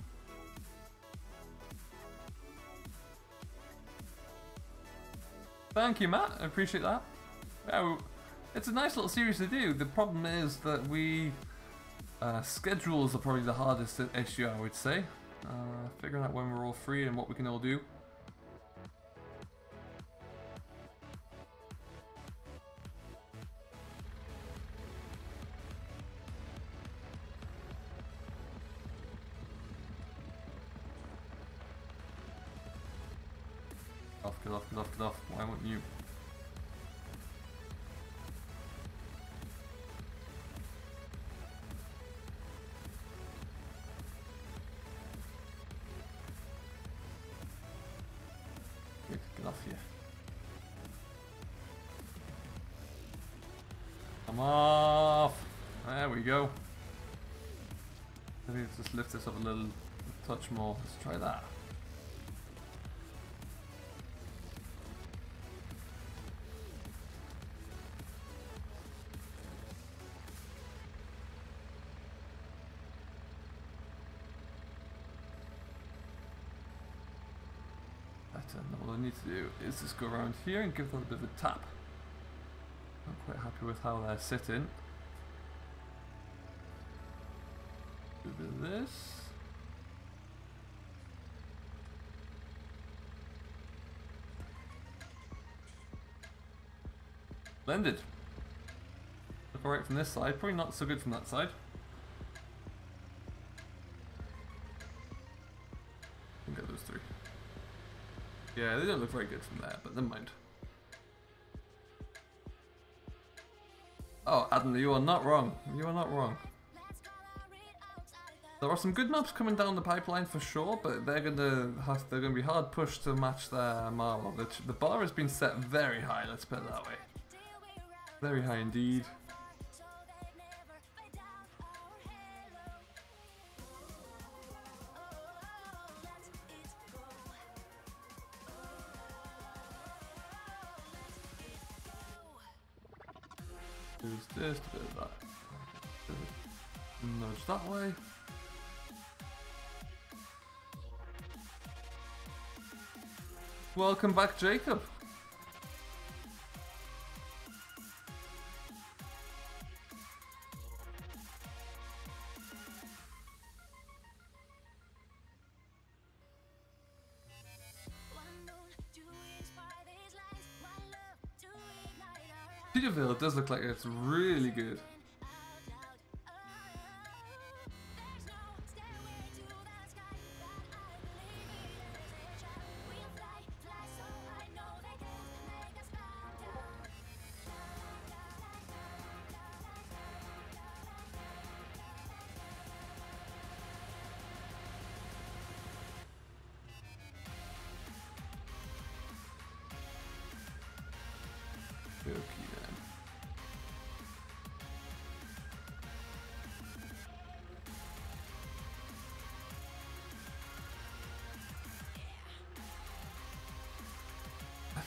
[SPEAKER 1] Thank you, Matt. I appreciate that. Yeah, it's a nice little series to do. The problem is that schedules are probably the hardest issue, I would say. Figuring out when we're all free and what we can all do. Get off, get off, get off. Why won't you? Get off here. Come off! There we go. Let me just lift this up a little touch more. Let's try that. What I need to do is just go around here and give them a bit of a tap. I'm quite happy with how they're sitting. Do a bit of this. Blended. Look alright from this side, probably not so good from that side. Can get those through. Yeah, they don't look very good from there, but never mind. Oh, Adam, you are not wrong. You are not wrong. There are some good maps coming down the pipeline for sure, but they're gonna be hard pushed to match their Marwell. The bar has been set very high. Let's put it that way. Very high indeed. There's this, a bit of that. Nudge that way. Welcome back, Jacob. Peterville, it does look like it's really good.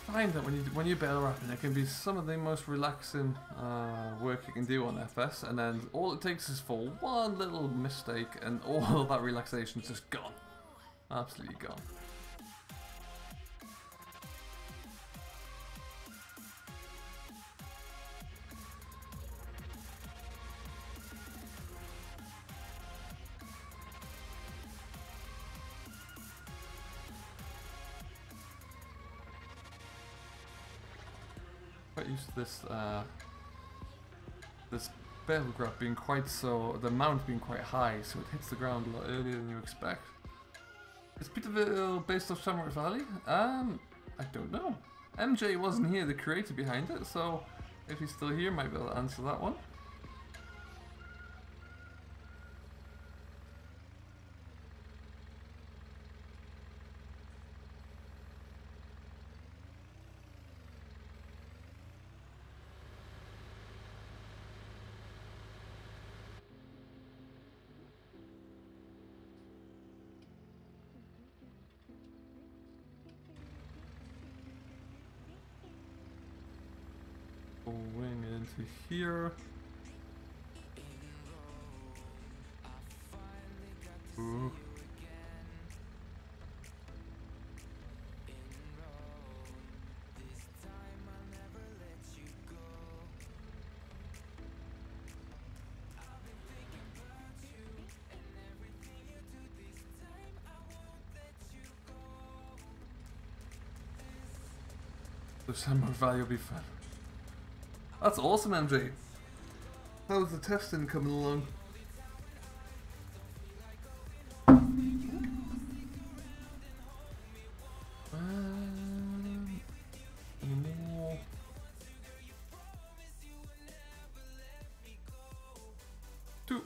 [SPEAKER 1] find that when you bale wrapping, it can be some of the most relaxing work you can do on FS, and then all it takes is for one little mistake, and all of that relaxation is just gone, absolutely gone. Quite used to this bale grab being quite so, the mount being quite high, so it hits the ground a lot earlier than you expect. Is Peterville based off Shamrock Valley? I don't know. MJ wasn't here, the creator behind it, so if he's still here, might be able to answer that one. Going into here. Ooh. The Shamrock Valley will be fun. That's awesome, MJ. How's the testing coming along? Any more? Two.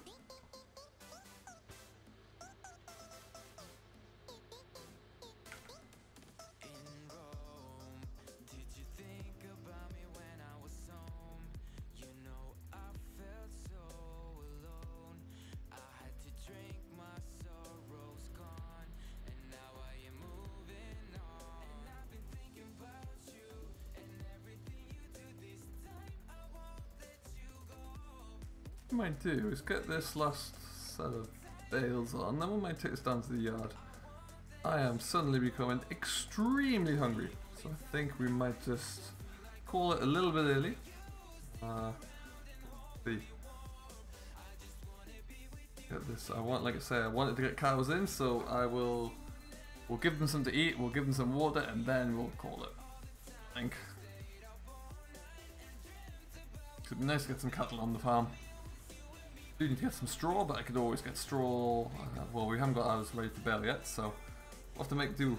[SPEAKER 1] What we might do is get this last set of bales on, then we might take this down to the yard. I am suddenly becoming extremely hungry, so I think we might just call it a little bit early. Get this. Like I say, I wanted to get cows in, so we'll give them something to eat, we'll give them some water, and then we'll call it. I think. It'd be nice to get some cattle on the farm. Do need to get some straw, but I could always get straw. Well, we haven't got ours ready to bale yet, so we'll have to make do.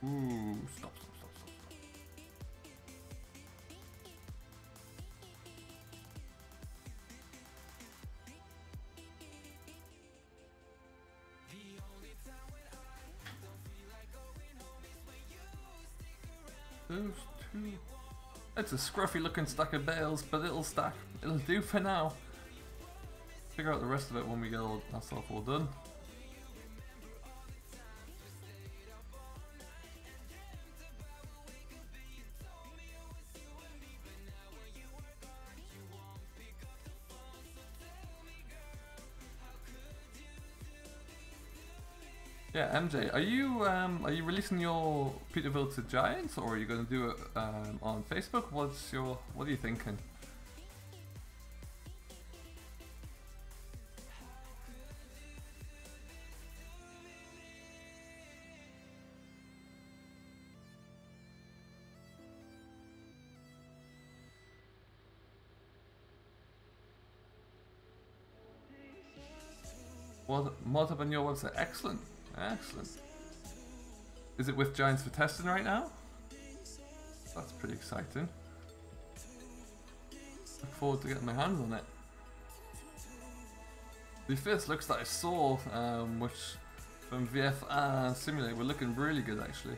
[SPEAKER 1] Ooh, stop. Those two. It's a scruffy looking stack of bales, but it'll stack. It'll do for now. Figure out the rest of it when we get all that stuff all done. Yeah, MJ, are you releasing your Peterville to Giants, or are you going to do it on Facebook? What are you thinking? Mod up on your website. Excellent. Excellent. Is it with Giants for testing right now? That's pretty exciting. Look forward to getting my hands on it. The first looks that I saw, which from VF and Simulate, were looking really good actually.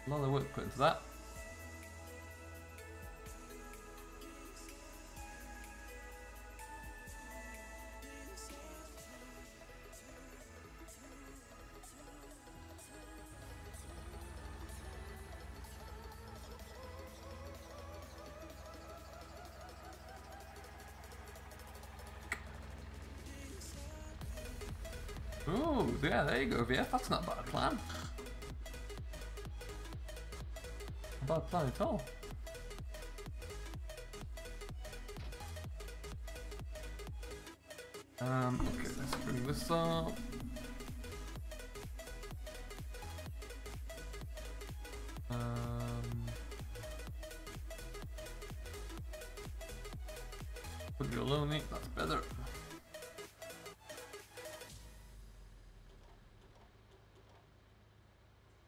[SPEAKER 1] A lot of work put into that. Oh, yeah, there you go, VF. That's not a bad plan. Not a bad plan at all. Okay, let's bring this up. Put you alone, that's better.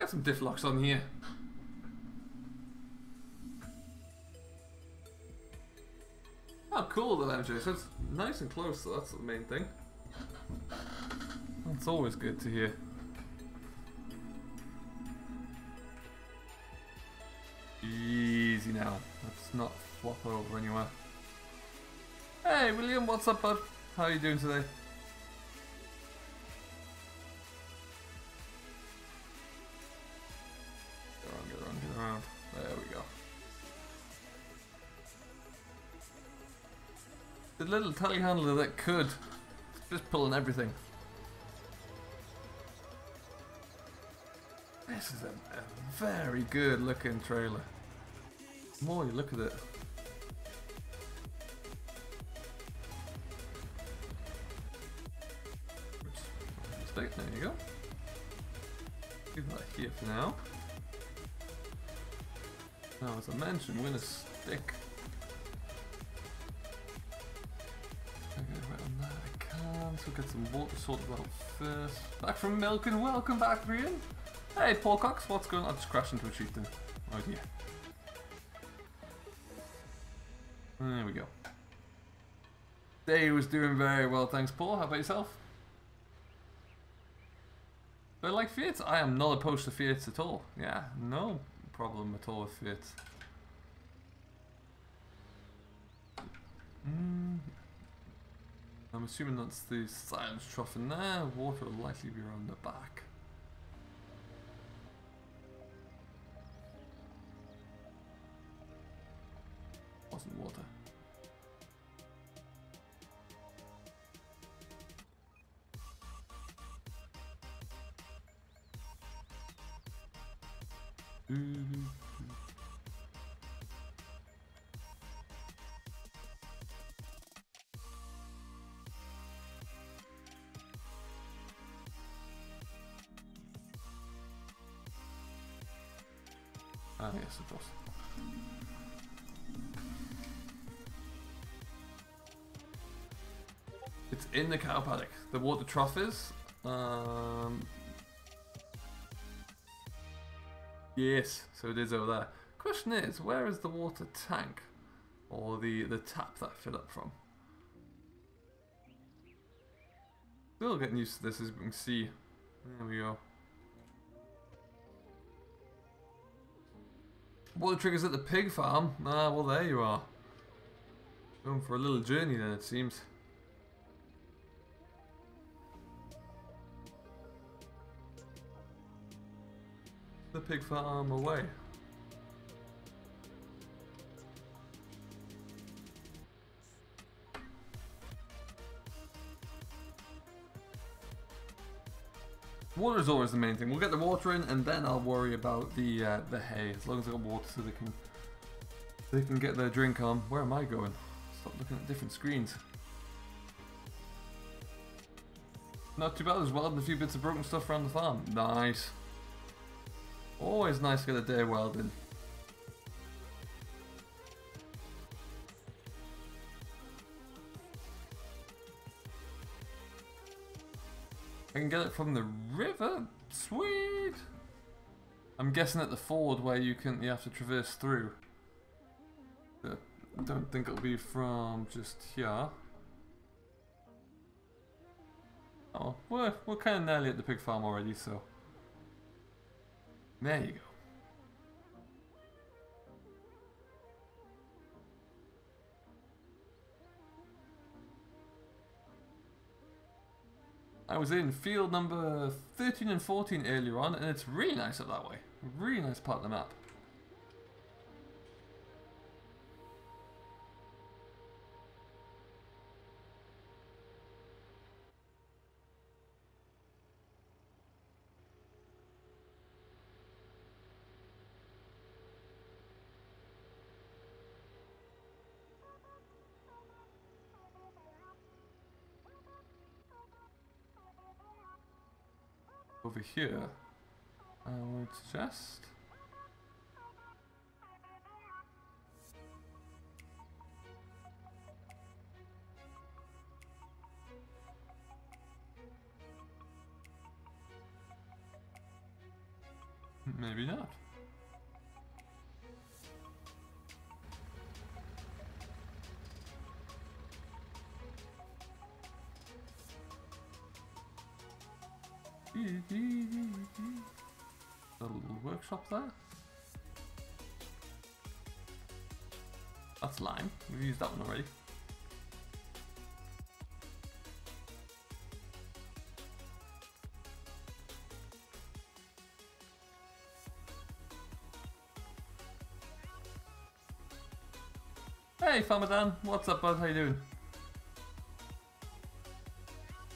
[SPEAKER 1] Get some diff locks on here. Oh, cool, the MJ. So it's nice and close, so that's the main thing. That's always good to hear. Easy now. Let's not flop over anywhere. Hey, William, what's up, bud? How are you doing today? Get around. There we go. The little telehandler that could. Just pulling everything. This is a very good looking trailer. The more you look at it. There you go. Leave that here for now. Now, as I mentioned, we're gonna stick. I get right on that. I can. So get some water sorted out first. Back from milk and welcome back, Brian. Hey, Paul Cox, what's going on? I just crashed into a sheep then. Oh dear. There we go. Day was doing very well, thanks, Paul. How about yourself? Do I like Fiats? I am not opposed to Fiats at all. Yeah, no problem at all with Fiats. I'm assuming that's the silage trough in there. Water will likely be around the back. Wasn't water. Ah, yes, it does. It's in the cow paddock. The water trough is. Yes, so it is over there. Question is, where is the water tank? Or the tap that I fill up from? Still getting used to this, as we can see. There we go. Water triggers at the pig farm. Ah, well there you are. Going for a little journey then, it seems. The pig farm away. Water is always the main thing. We'll get the water in, and then I'll worry about the hay. As long as I got water, so they can get their drink on. Where am I going? Stop looking at different screens. Not too bad as well. And a few bits of broken stuff around the farm. Nice. Always nice to get a day welded. I can get it from the river. Sweet. I'm guessing at the ford where you have to traverse through. I don't think it'll be from just here. Oh, we're kind of nearly at the pig farm already, so there you go. I was in field number 13 and 14 earlier on, and it's really nice up that way. Really nice part of the map. over here, I would suggest. Maybe not. A little workshop there. That's lime. We've used that one already. Hey, Farmer Dan. What's up, bud? How you doing?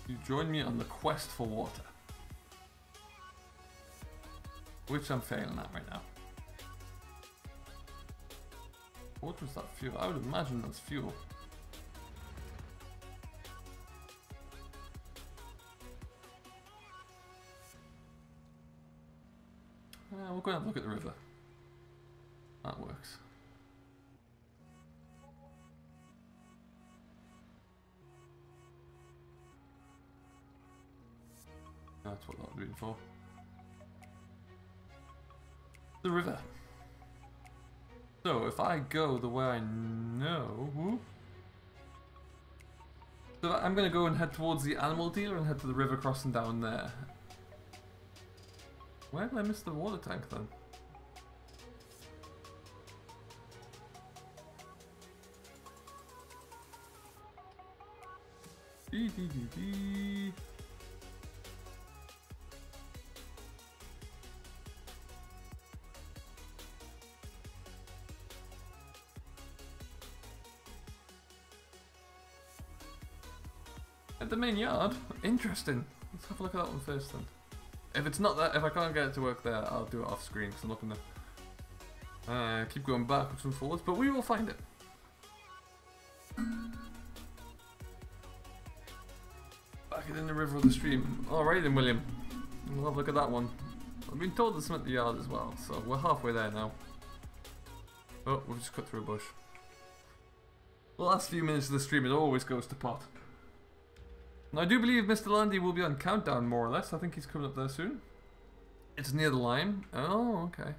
[SPEAKER 1] You join me on the quest for water. Which I'm failing at right now. What was that fuel? I would imagine that's fuel. We'll go and have a look at the river. That works. That's what that would be for. The river. So if I go the way I know, so I'm gonna go and head towards the animal dealer and head to the river crossing down there. Where did I miss the water tank then? At the main yard? Interesting. Let's have a look at that one first then. If it's not that, if I can't get it to work there, I'll do it off screen because I'm looking to keep going backwards and forwards, but we will find it. Back it in the river or the stream. Alright then, William. We'll have a look at that one. I've been told there's some at the yard as well, so we're halfway there now. Oh, we've just cut through a bush. The last few minutes of the stream, it always goes to pot. Now, I do believe Mr. Landy will be on countdown, more or less. I think he's coming up there soon. It's near the lime. Oh, okay.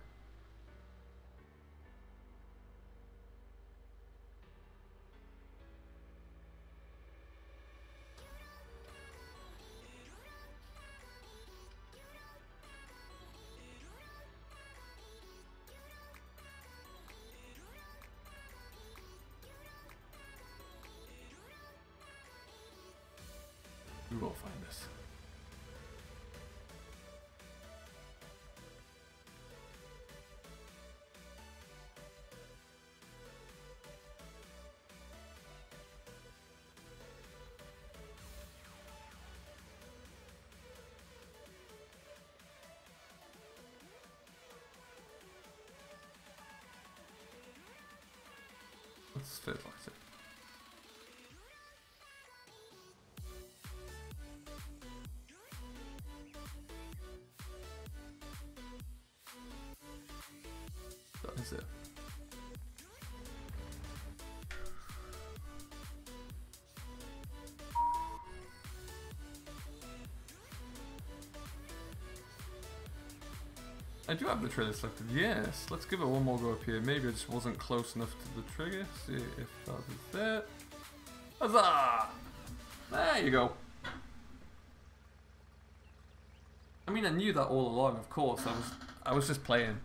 [SPEAKER 1] We will find this. Let's fertilize it. That is it. I do have the trigger selected, yes. Let's give it one more go up here. Maybe I just wasn't close enough to the trigger. See if that is there. Huzzah! There you go. I mean, I knew that all along, of course. I was just playing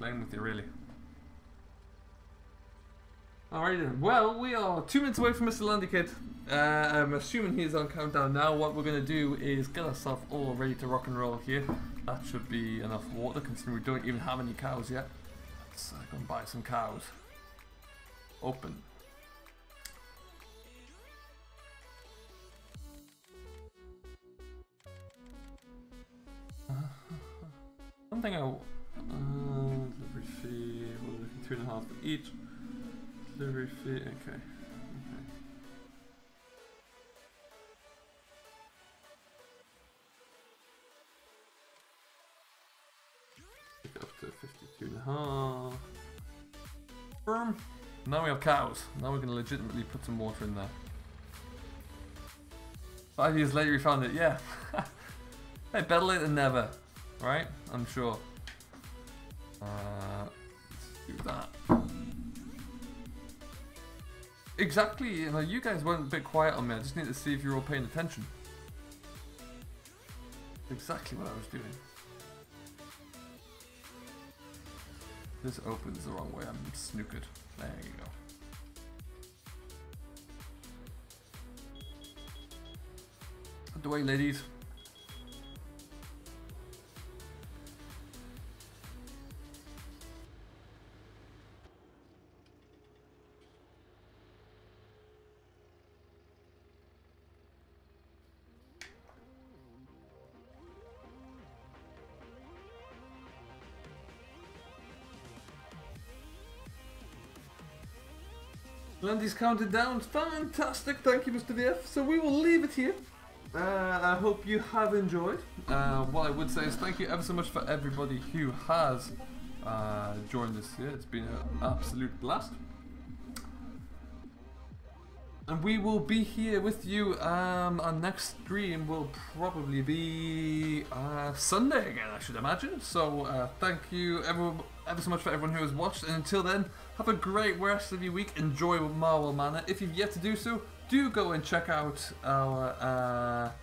[SPEAKER 1] with you, really. Alright then. Well, we are 2 minutes away from Mr. Landy Kid. I'm assuming he's on countdown now. What we're going to do is get ourselves all ready to rock and roll here. That should be enough water, considering we don't even have any cows yet. Let's go and buy some cows. Open. Something I... delivery fee, we're looking 2.5 for each. Delivery fee, okay. Huh. Firm. Now we have cows. Now we can legitimately put some water in there. 5 years later we found it, yeah. Hey, better late than never. Right? I'm sure. Let's do that. Exactly, you know, you guys went a bit quiet on me. I just need to see if you're all paying attention. Exactly what I was doing. This opens the wrong way, I'm snookered. There you go. Out the way, ladies. Landy's counted down. Fantastic. Thank you, Mr. VF. So we will leave it here. I hope you have enjoyed. What I would say is thank you ever so much for everybody who has joined us here. It's been an absolute blast. And we will be here with you. Our next stream will probably be Sunday again, I should imagine. So thank you ever so much for everyone who has watched. And until then, have a great rest of your week. Enjoy Marwell Manor. If you've yet to do so, do go and check out our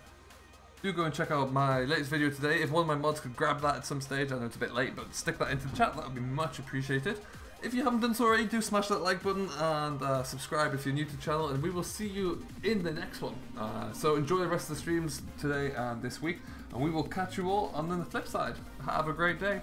[SPEAKER 1] my latest video today. If one of my mods could grab that at some stage, I know it's a bit late, but stick that into the chat. That would be much appreciated. If you haven't done so already, do smash that like button and subscribe if you're new to the channel, and we will see you in the next one. So enjoy the rest of the streams today and this week, and we will catch you all on the flip side. Have a great day.